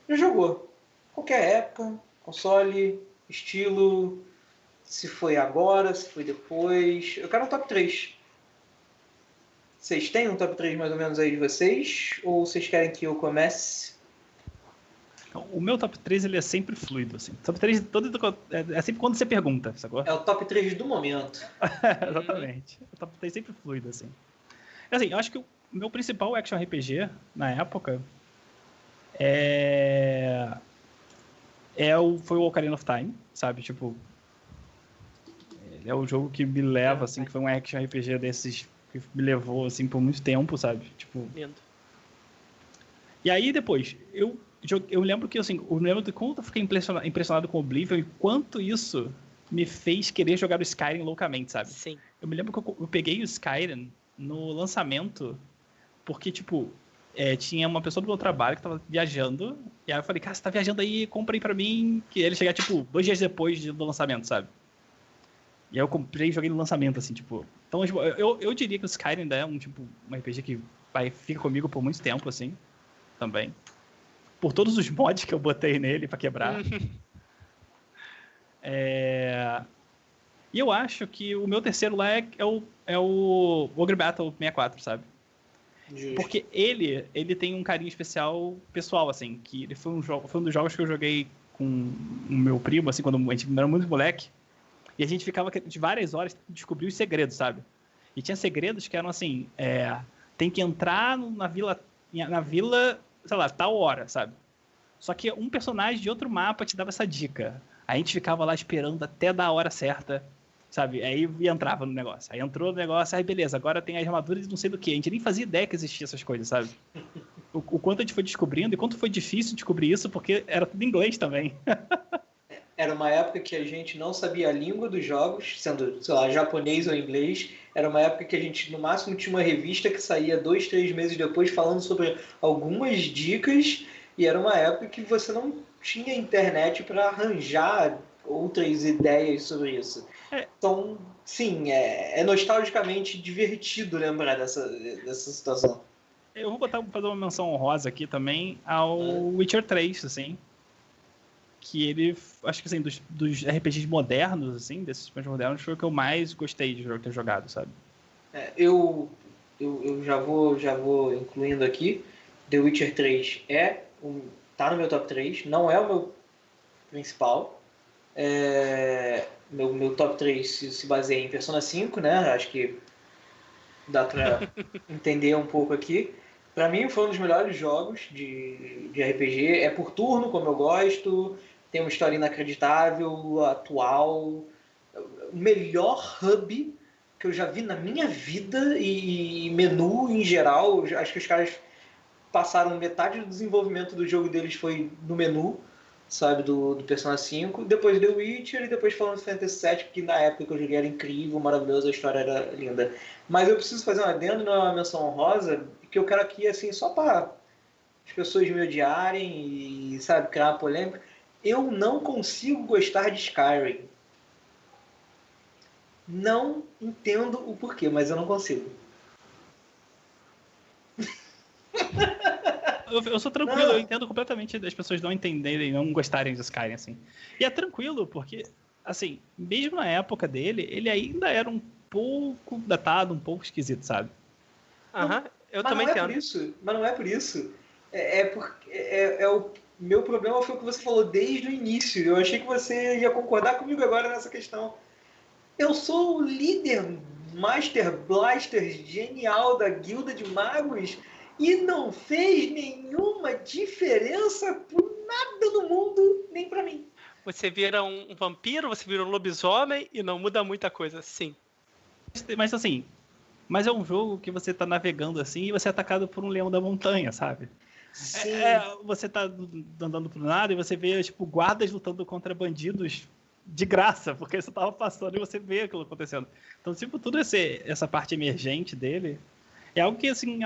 já jogou. Qualquer época, console, estilo, se foi agora, se foi depois. Eu quero um top 3. Vocês têm um top 3 mais ou menos aí de vocês? Ou vocês querem que eu comece? O meu top 3 ele é sempre fluido, assim. Top 3 é sempre quando você pergunta, sacou? É o top 3 do momento. Exatamente. O top 3 sempre fluido, assim. Assim, eu acho que o meu principal action RPG na época foi o Ocarina of Time, sabe? Tipo, ele é o jogo que me leva, assim, que foi um action RPG desses que me levou, assim, por muito tempo, sabe? Tipo... Lindo. E aí, depois, eu lembro que, assim, eu lembro de quanto eu fiquei impressionado com o Oblivion e quanto isso me fez querer jogar o Skyrim loucamente, sabe? Sim. Eu me lembro que eu peguei o Skyrim no lançamento, porque, tipo, tinha uma pessoa do meu trabalho que tava viajando, e aí eu falei, cara, você tá viajando aí, compra aí pra mim, que ele chegar, tipo, 2 dias depois do lançamento, sabe? E aí eu comprei e joguei no lançamento, assim, tipo... Então, tipo, eu diria que o Skyrim ainda é um RPG que fica comigo por muito tempo, assim, também. Por todos os mods que eu botei nele pra quebrar. E eu acho que o meu terceiro lá é o Ogre Battle 64, sabe? Justo. Porque ele tem um carinho especial pessoal, assim, que ele foi um dos jogos que eu joguei com o meu primo, assim, quando a gente era muito moleque, e a gente ficava de várias horas descobrir os segredos, sabe? E tinha segredos que eram assim, tem que entrar na vila, sei lá, tal hora, sabe? Só que um personagem de outro mapa te dava essa dica. A gente ficava lá esperando até dar a hora certa, sabe? Aí entrava no negócio. Aí entrou no negócio, aí beleza, agora tem as armaduras e não sei do que. A gente nem fazia ideia que existia essas coisas, sabe? O quanto a gente foi descobrindo e quanto foi difícil descobrir isso, porque era tudo em inglês também. Era uma época que a gente não sabia a língua dos jogos, sendo, sei lá, japonês ou inglês. Era uma época que a gente, no máximo, tinha uma revista que saía 2, 3 meses depois falando sobre algumas dicas. E era uma época que você não tinha internet para arranjar outras ideias sobre isso. Então, sim, é nostalgicamente divertido lembrar dessa situação. Eu vou fazer uma menção honrosa aqui também ao Witcher 3, assim. Que ele, acho que assim, dos RPGs modernos, assim, desses sistemas modernos, foi o que eu mais gostei de ter jogado, sabe? Eu já vou incluindo aqui. The Witcher 3 tá no meu top 3, não é o meu principal. Meu top 3 se baseia em Persona 5, né? Acho que dá pra entender um pouco aqui. Pra mim foi um dos melhores jogos de RPG. É por turno, como eu gosto. Tem uma história inacreditável, atual. O melhor hub que eu já vi na minha vida e menu em geral. Acho que os caras passaram metade do desenvolvimento do jogo deles foi no menu, sabe, do Persona 5. Depois The Witcher e depois Final Fantasy VII, que na época que eu joguei era incrível, maravilhoso, a história era linda. Mas eu preciso fazer um adendo, não é uma menção honrosa, que eu quero aqui, assim, só para as pessoas me odiarem e, sabe, criar uma polêmica. Eu não consigo gostar de Skyrim. Não entendo o porquê, mas eu não consigo. Eu sou tranquilo, eu entendo completamente das pessoas não entenderem, não gostarem de Skyrim, assim. E é tranquilo, porque, assim, mesmo na época dele, ele ainda era um pouco datado, um pouco esquisito, sabe? Eu também entendo. Mas não é por isso. O meu problema foi o que você falou desde o início. Eu achei que você ia concordar comigo agora nessa questão. Eu sou o líder Master Blaster genial da Guilda de Magos e não fez nenhuma diferença por nada no mundo, nem pra mim. Você vira um vampiro, você vira um lobisomem e não muda muita coisa, sim. Mas assim, é um jogo que você tá navegando assim e você é atacado por um leão da montanha, sabe? Sim. Você tá andando pro nada e você vê, tipo, guardas lutando contra bandidos de graça, porque você tava passando e você vê aquilo acontecendo. Então, tipo, toda essa parte emergente dele é algo que, assim,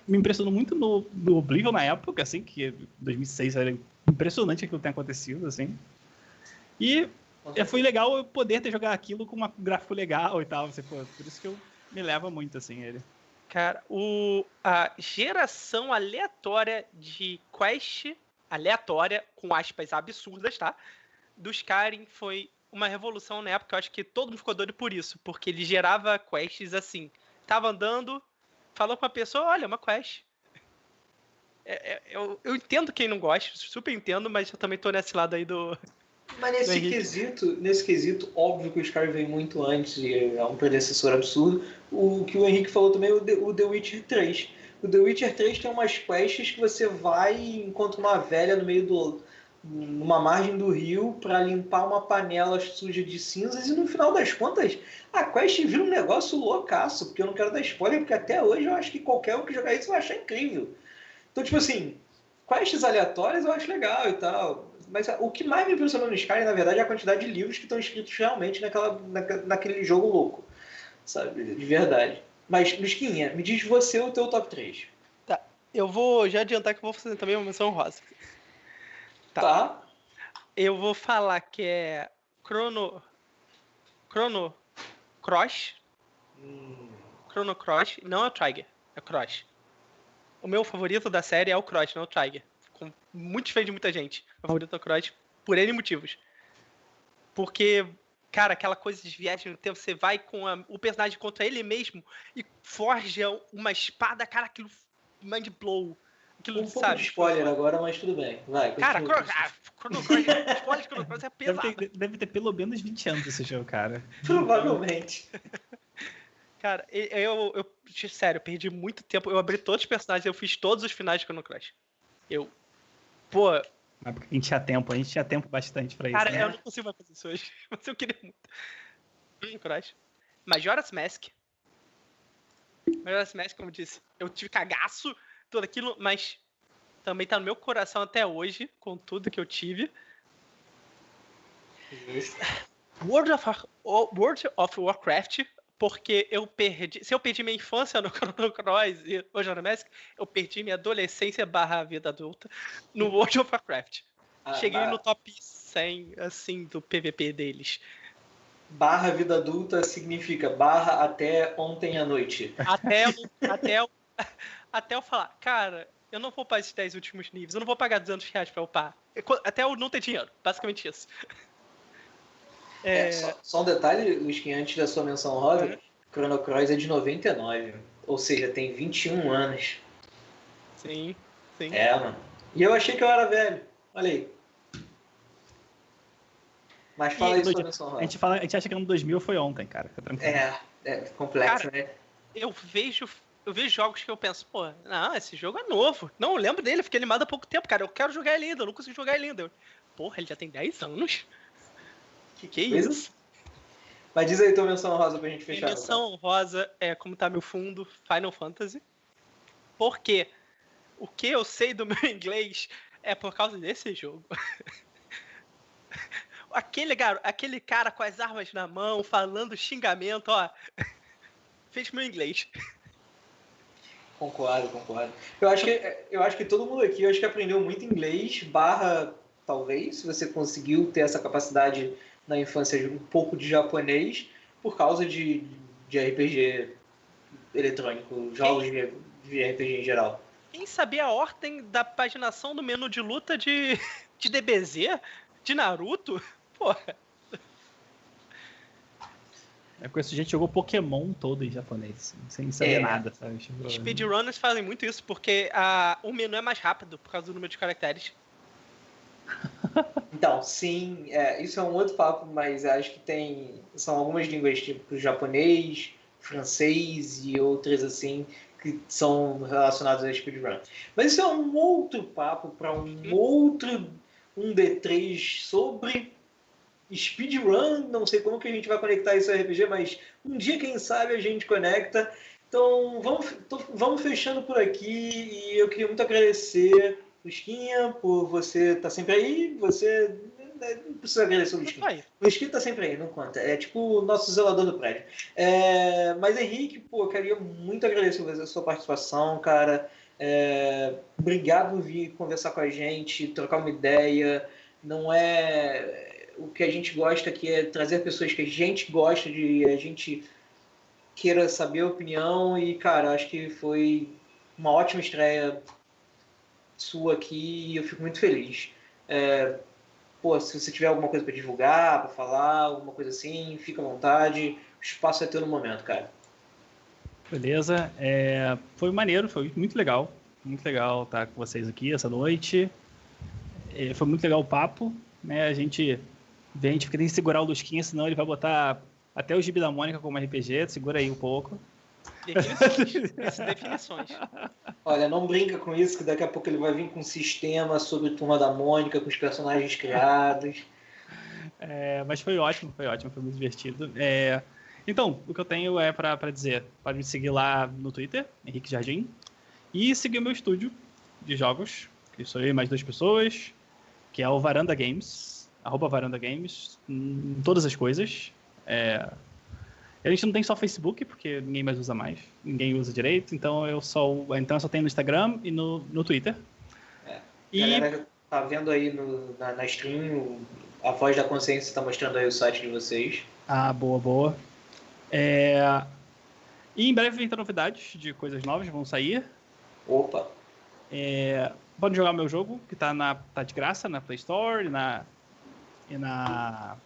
me impressionou muito no Oblivion na época, assim, que 2006 era impressionante aquilo que tem acontecido, assim. E foi legal eu poder ter jogado aquilo com um gráfico legal e tal, assim, pô, por isso que eu me leva muito, assim, ele. Cara, a geração aleatória de quest, aleatória, com aspas absurdas, tá? Do Skyrim foi uma revolução na época. Eu acho que todo mundo ficou doido por isso, porque ele gerava quests assim. Tava andando, falou com uma pessoa, olha, uma quest. Eu entendo quem não gosta, super entendo, mas eu também tô nesse lado aí do... Mas nesse quesito, óbvio que o Skyrim veio muito antes e é um predecessor absurdo. O que o Henrique falou também, o The Witcher 3. O The Witcher 3 tem umas quests que você vai e encontra uma velha no meio numa margem do rio para limpar uma panela suja de cinzas e no final das contas a quest vira um negócio loucaço, porque eu não quero dar spoiler, porque até hoje eu acho que qualquer um que jogar isso vai achar incrível. Então, tipo assim, quests aleatórias eu acho legal e tal, mas o que mais me impressionou no Skyrim, na verdade, é a quantidade de livros que estão escritos realmente naquele jogo louco, sabe, de verdade. Mas, Lusquinha, me diz você o teu top 3. Tá, eu vou já adiantar que eu vou fazer também uma menção rosa. Tá. Eu vou falar que é Chrono Cross. Chrono Cross, não é o Trigger, é o Cross. O meu favorito da série é o Cross, não é o Trigger. Com muito diferente de muita gente. Meu favorito é o Cross por N motivos. Porque, cara, aquela coisa de viagem no tempo, você vai com o personagem contra ele mesmo e forja uma espada, cara, aquilo mind blow. Aquilo, Um pouco sabe? de spoiler agora, mas tudo bem. Vai, Cara, continua. Chrono Cross, spoiler de Chrono Cross é pesado. Deve ter pelo menos 20 anos esse jogo, cara. Provavelmente. Cara, sério, eu perdi muito tempo. Eu abri todos os personagens, eu fiz todos os finais de Chrono Cross. Pô. Mas porque a gente tinha tempo bastante pra isso. Cara, né? eu não consigo mais fazer isso hoje. Mas eu queria muito. Chrono Cross. Majora's Mask. Majora's Mask, como eu disse, eu tive cagaço, tudo aquilo, mas também tá no meu coração até hoje, com tudo que eu tive. World of Warcraft, porque se eu perdi minha infância no Chrono Cross e Majora's Mask, eu perdi minha adolescência / vida adulta no World of Warcraft. Cheguei no top 100, assim, do PVP deles. / vida adulta significa / até ontem à noite. Até eu falar, cara, eu não vou upar esses 10 últimos níveis, eu não vou pagar R$200 pra upar. Até eu não ter dinheiro, basicamente isso. Só um detalhe, Luiz, que antes da sua menção rosa, Chrono Cross é de 99, ou seja, tem 21 anos. Sim. Mano. E eu achei que eu era velho, olha aí. Mas fala aí sua menção rosa. A gente acha que ano 2000 foi ontem, cara. Fica tranquilo. É complexo, cara, né? Eu vejo jogos que eu penso, pô, não, esse jogo é novo. Não, eu lembro dele, fiquei animado há pouco tempo, cara. Eu quero jogar ele ainda, eu não consigo jogar ele ainda. Porra, ele já tem 10 anos. Que isso? Mas diz aí tua menção rosa pra gente fechar. Minha menção rosa é, como tá meu fundo, Final Fantasy. Porque o que eu sei do meu inglês é por causa desse jogo. Aquele cara com as armas na mão, falando xingamento, ó, fez meu inglês. Concordo. Eu acho que todo mundo aqui aprendeu muito inglês, talvez, se você conseguiu ter essa capacidade na infância, um pouco de japonês, por causa de RPG eletrônico, jogos de RPG em geral. Quem sabia a ordem da paginação do menu de luta de DBZ, de Naruto? Porra. Eu conheço gente que jogou Pokémon todo em japonês, sem saber nada, sabe? Speedrunners fazem muito isso, porque o menu é mais rápido por causa do número de caracteres. Então, sim, isso é um outro papo, mas acho que são algumas línguas tipo japonês, francês e outras assim, que são relacionadas a speedrun. Mas isso é um outro papo para um outro 1D3 sobre speedrun. Não sei como que a gente vai conectar isso ao RPG, mas um dia, quem sabe, a gente conecta. Então, vamos fechando por aqui e eu queria muito agradecer Lusquinha, por você estar sempre aí. Você não precisa agradecer o Lusquinha. O Lusquinha está sempre aí, não conta. É tipo o nosso zelador do prédio. Mas, Henrique, eu queria muito agradecer a sua participação, cara. Obrigado por vir conversar com a gente, trocar uma ideia. Não é... O que a gente gosta aqui é trazer pessoas que a gente gosta a gente queira saber a opinião. E, cara, acho que foi uma ótima estreia sua aqui e eu fico muito feliz. Se você tiver alguma coisa para divulgar, para falar, alguma coisa assim, fica à vontade. O espaço é teu no momento, cara. Beleza. Foi maneiro, foi muito legal. Muito legal estar com vocês aqui essa noite. Foi muito legal o papo, né? A gente tem que segurar o Lusquinha, senão ele vai botar até o Gibi da Mônica como RPG. Segura aí um pouco. Definições. Olha, não brinca com isso, que daqui a pouco ele vai vir com um sistema sobre Turma da Mônica, com os personagens criados. Mas foi ótimo, foi muito divertido. Então, o que eu tenho é pra dizer, pode me seguir lá no Twitter, Henrique Jardim, e seguir o meu estúdio de jogos, que sou eu e mais 2 pessoas, que é o Varanda Games, @Varanda Games, em todas as coisas. A gente não tem só Facebook, porque ninguém mais usa mais, ninguém usa direito, então eu só tenho no Instagram e no Twitter. A galera tá vendo aí na stream, a Voz da Consciência está mostrando aí o site de vocês. Boa. E em breve vem ter novidades de coisas novas, vão sair. Opa! Pode jogar o meu jogo, que tá de graça na Play Store e na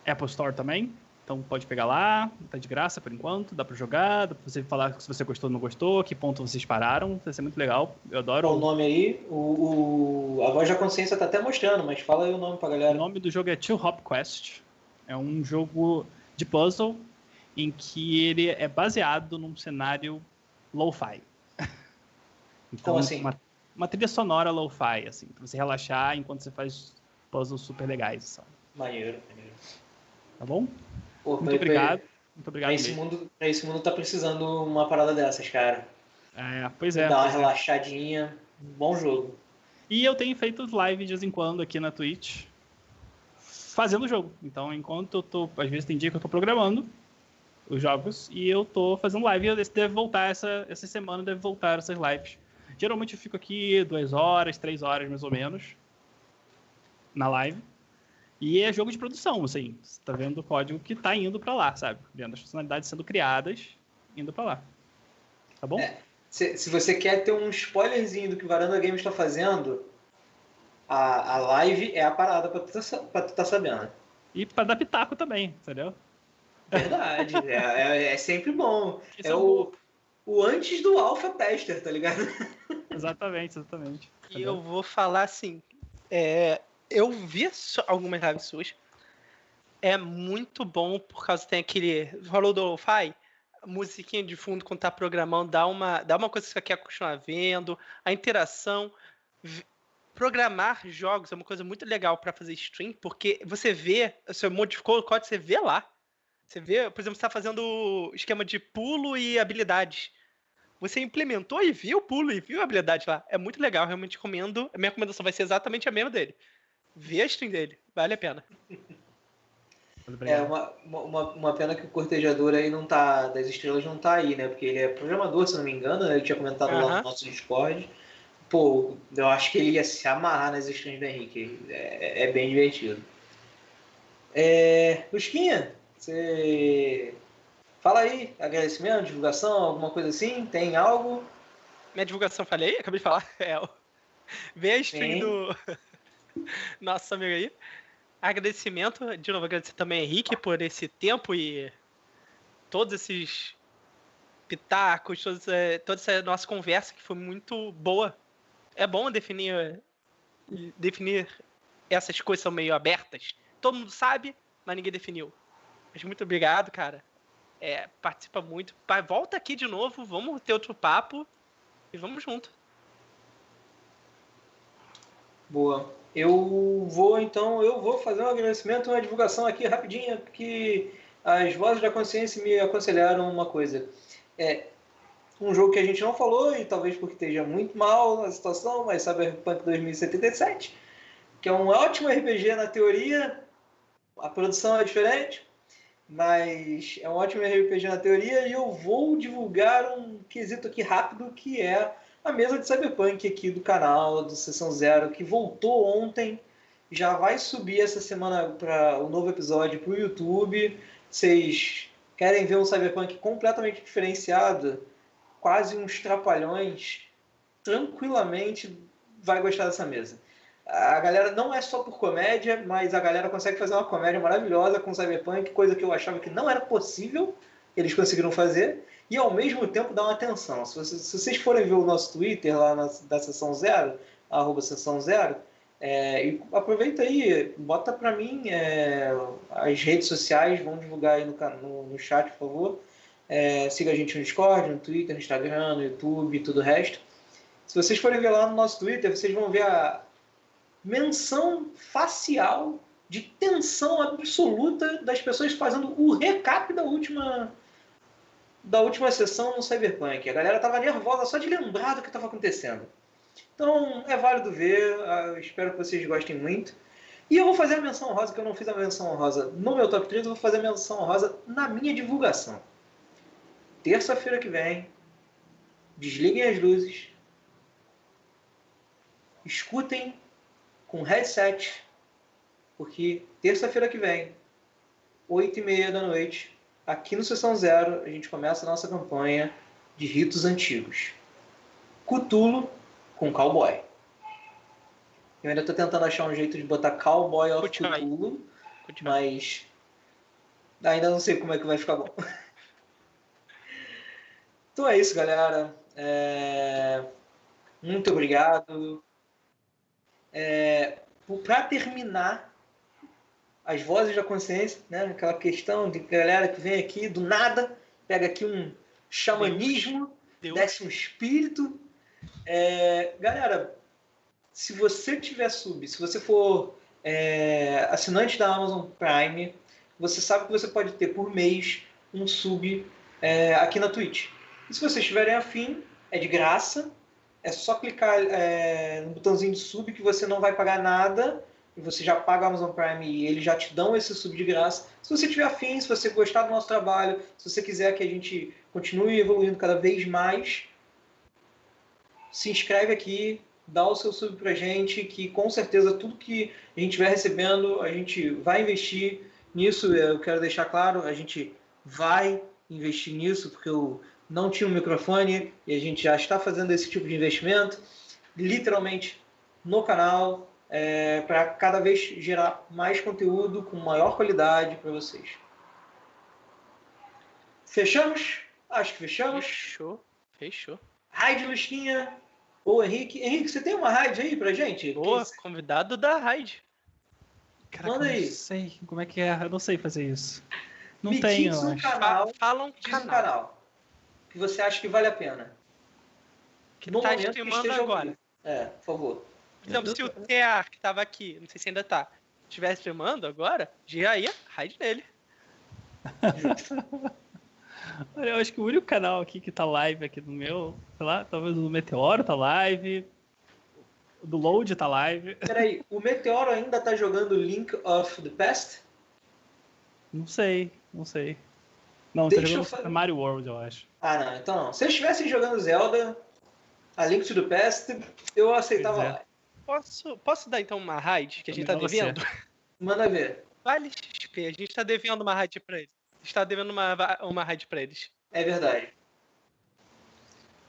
Apple Store também. Então pode pegar lá, tá de graça por enquanto, dá pra jogar, dá pra você falar se você gostou ou não gostou, que ponto vocês pararam, vai ser muito legal, eu adoro. Qual o nome aí? A Voz da Consciência tá até mostrando, mas fala aí o nome pra galera. O nome do jogo é Two Hop Quest, é um jogo de puzzle em que ele é baseado num cenário lo-fi. Então, como assim? Uma trilha sonora lo-fi, assim, pra você relaxar enquanto você faz puzzles super legais. Sabe? Maneiro. Tá bom? Pô, muito obrigado. Muito obrigado. Esse mundo tá precisando uma parada dessas, cara. Pois é. Dar uma relaxadinha. Bom jogo. E eu tenho feito live de vez em quando aqui na Twitch, fazendo o jogo. Então, enquanto eu tô... Às vezes tem dia que eu tô programando os jogos e eu tô fazendo live. E deve voltar essa semana, deve voltar essas lives. Geralmente eu fico aqui 2 horas, 3 horas mais ou menos na live. E é jogo de produção, assim. Você tá vendo o código que tá indo pra lá, sabe? Vendo as funcionalidades sendo criadas, indo pra lá. Tá bom? Se você quer ter um spoilerzinho do que o Varanda Games tá fazendo, a live é a parada pra tu tá sabendo. E pra dar pitaco também, entendeu? Verdade. É sempre bom. O antes do alpha tester, tá ligado? Exatamente. E eu vou falar assim, eu vi algumas lives suas. É muito bom por causa que tem aquele... Falou do lo-fi? Musiquinha de fundo quando tá programando. Dá uma coisa que você quer continuar vendo. A interação. Programar jogos é uma coisa muito legal para fazer stream. Porque você vê... Você modificou o código, você vê lá. Você vê... Por exemplo, você tá fazendo esquema de pulo e habilidades. Você implementou e viu o pulo e viu a habilidade lá. É muito legal, realmente recomendo. A minha recomendação vai ser exatamente a mesma dele. Vê a stream dele, vale a pena. Uma pena que o cortejador aí não tá, das estrelas não tá aí, né? Porque ele é programador, se não me engano, né? Ele tinha comentado lá no nosso Discord. Pô, eu acho que ele ia se amarrar nas streams do Henrique. É bem divertido. Lusquinha, você... Fala aí, agradecimento, divulgação, alguma coisa assim? Tem algo? Minha divulgação, falei? Acabei de falar. Vê a stream do nosso amigo aí. Agradecimento, de novo, agradecer também a Henrique por esse tempo e todos esses pitacos, toda essa nossa conversa que foi muito boa. É bom definir essas coisas são meio abertas. Todo mundo sabe, mas ninguém definiu. Mas muito obrigado, cara. Participa muito. Volta aqui de novo, vamos ter outro papo e vamos junto. Boa. Eu vou fazer um agradecimento, uma divulgação aqui rapidinha, porque as Vozes da Consciência me aconselharam uma coisa. Um jogo que a gente não falou, e talvez porque esteja muito mal a situação, mas Cyberpunk 2077, que é um ótimo RPG na teoria, a produção é diferente, mas é um ótimo RPG na teoria, e eu vou divulgar um quesito aqui rápido, que é a mesa de Cyberpunk aqui do canal, do Sessão Zero, que voltou ontem, já vai subir essa semana para o novo episódio para o YouTube. Vocês querem ver um Cyberpunk completamente diferenciado, quase uns trapalhões, tranquilamente vai gostar dessa mesa. A galera não é só por comédia, mas a galera consegue fazer uma comédia maravilhosa com Cyberpunk, coisa que eu achava que não era possível, eles conseguiram fazer, e ao mesmo tempo dar uma atenção. Se vocês forem ver o nosso Twitter lá da Sessão Zero, @Sessão Zero, e aproveita aí, bota pra mim as redes sociais, vão divulgar aí no chat, por favor. Siga a gente no Discord, no Twitter, no Instagram, no YouTube e tudo o resto. Se vocês forem ver lá no nosso Twitter, vocês vão ver a menção facial de tensão absoluta das pessoas fazendo o recap da última sessão no Cyberpunk. A galera tava nervosa só de lembrar do que estava acontecendo. Então é válido ver, eu espero que vocês gostem muito. E eu vou fazer a menção honrosa, que eu não fiz a menção honrosa no meu top 3, eu vou fazer a menção honrosa na minha divulgação. Terça-feira que vem, desliguem as luzes, escutem com headset, porque terça-feira que vem, 8h30 da noite, aqui no Sessão Zero, a gente começa a nossa campanha de ritos antigos. Cthulhu com Cowboy. Eu ainda estou tentando achar um jeito de botar Cowboy of Cthulhu, mas ainda não sei como é que vai ficar bom. Então é isso, galera. Muito obrigado. Para terminar, as vozes da consciência, né? Aquela questão de galera que vem aqui do nada, pega aqui um xamanismo, desce um espírito. Galera, se você tiver sub, se você for assinante da Amazon Prime, você sabe que você pode ter por mês um sub aqui na Twitch. E se vocês estiverem afim, é de graça, é só clicar no botãozinho de sub que você não vai pagar nada, e você já paga a Amazon Prime e eles já te dão esse sub de graça. Se você tiver afim, se você gostar do nosso trabalho, se você quiser que a gente continue evoluindo cada vez mais, se inscreve aqui, dá o seu sub pra gente, que com certeza tudo que a gente vai recebendo, a gente vai investir nisso. Eu quero deixar claro, a gente vai investir nisso, porque eu não tinha um microfone e a gente já está fazendo esse tipo de investimento, literalmente no canal, para cada vez gerar mais conteúdo com maior qualidade para vocês. Fechamos? Acho que fechamos. Fechou. Raid Lusquinha ou Henrique. Henrique, você tem uma raid aí pra gente? Boa, convidado da raid. Caraca, Manda aí. não sei como é que é. Eu não sei fazer isso. Não Me tenho, diz eu um acho. canal, Fala um diz um canal canal que você acha que vale a pena. que No tá momento que streamando esteja agora. por favor. Por exemplo, se o TA, que tava aqui, não sei se ainda tá, estiver streamando agora, já ia raid nele. Olha, eu acho que o único canal aqui que tá live aqui no meu, sei lá, talvez o do Meteoro tá live, o do Load tá live. Peraí, o Meteoro ainda tá jogando Link of the Past? Não sei. Não, Deixa tá jogando eu fazer- Super Mario World, eu acho. Ah, não. Então não. Se eles estivessem jogando Zelda, a Link to the Past, eu aceitava Pois é. lá. Posso dar então uma raid que a gente tá Melhor você. devendo? Manda ver. Vale XP, a gente tá devendo uma raid pra eles. A gente tá devendo uma raid pra eles. É verdade.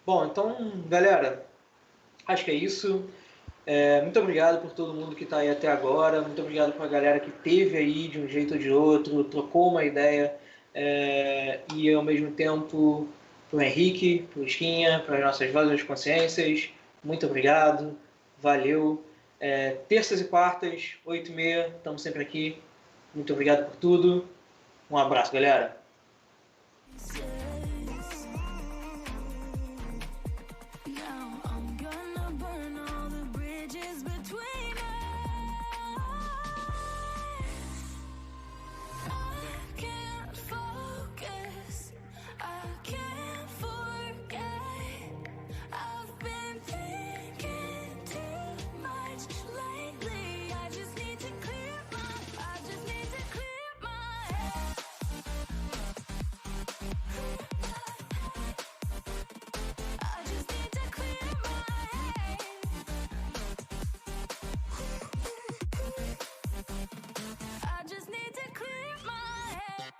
Bom, então, galera, acho que é isso. Muito obrigado por todo mundo que está aí até agora. Muito obrigado para a galera que teve aí de um jeito ou de outro, trocou uma ideia. E ao mesmo tempo para o Henrique, para o Esquinha, para as nossas vozes de consciências. Muito obrigado. Valeu. Terças e quartas, 8h30, estamos sempre aqui. Muito obrigado por tudo. Um abraço, galera. Now I'm gonna burn all the bridges between us. I can't focus, I can't forget. I've been thinking too much lately. I just need to clear my head. I just need to clear my head. I just need to clear my head.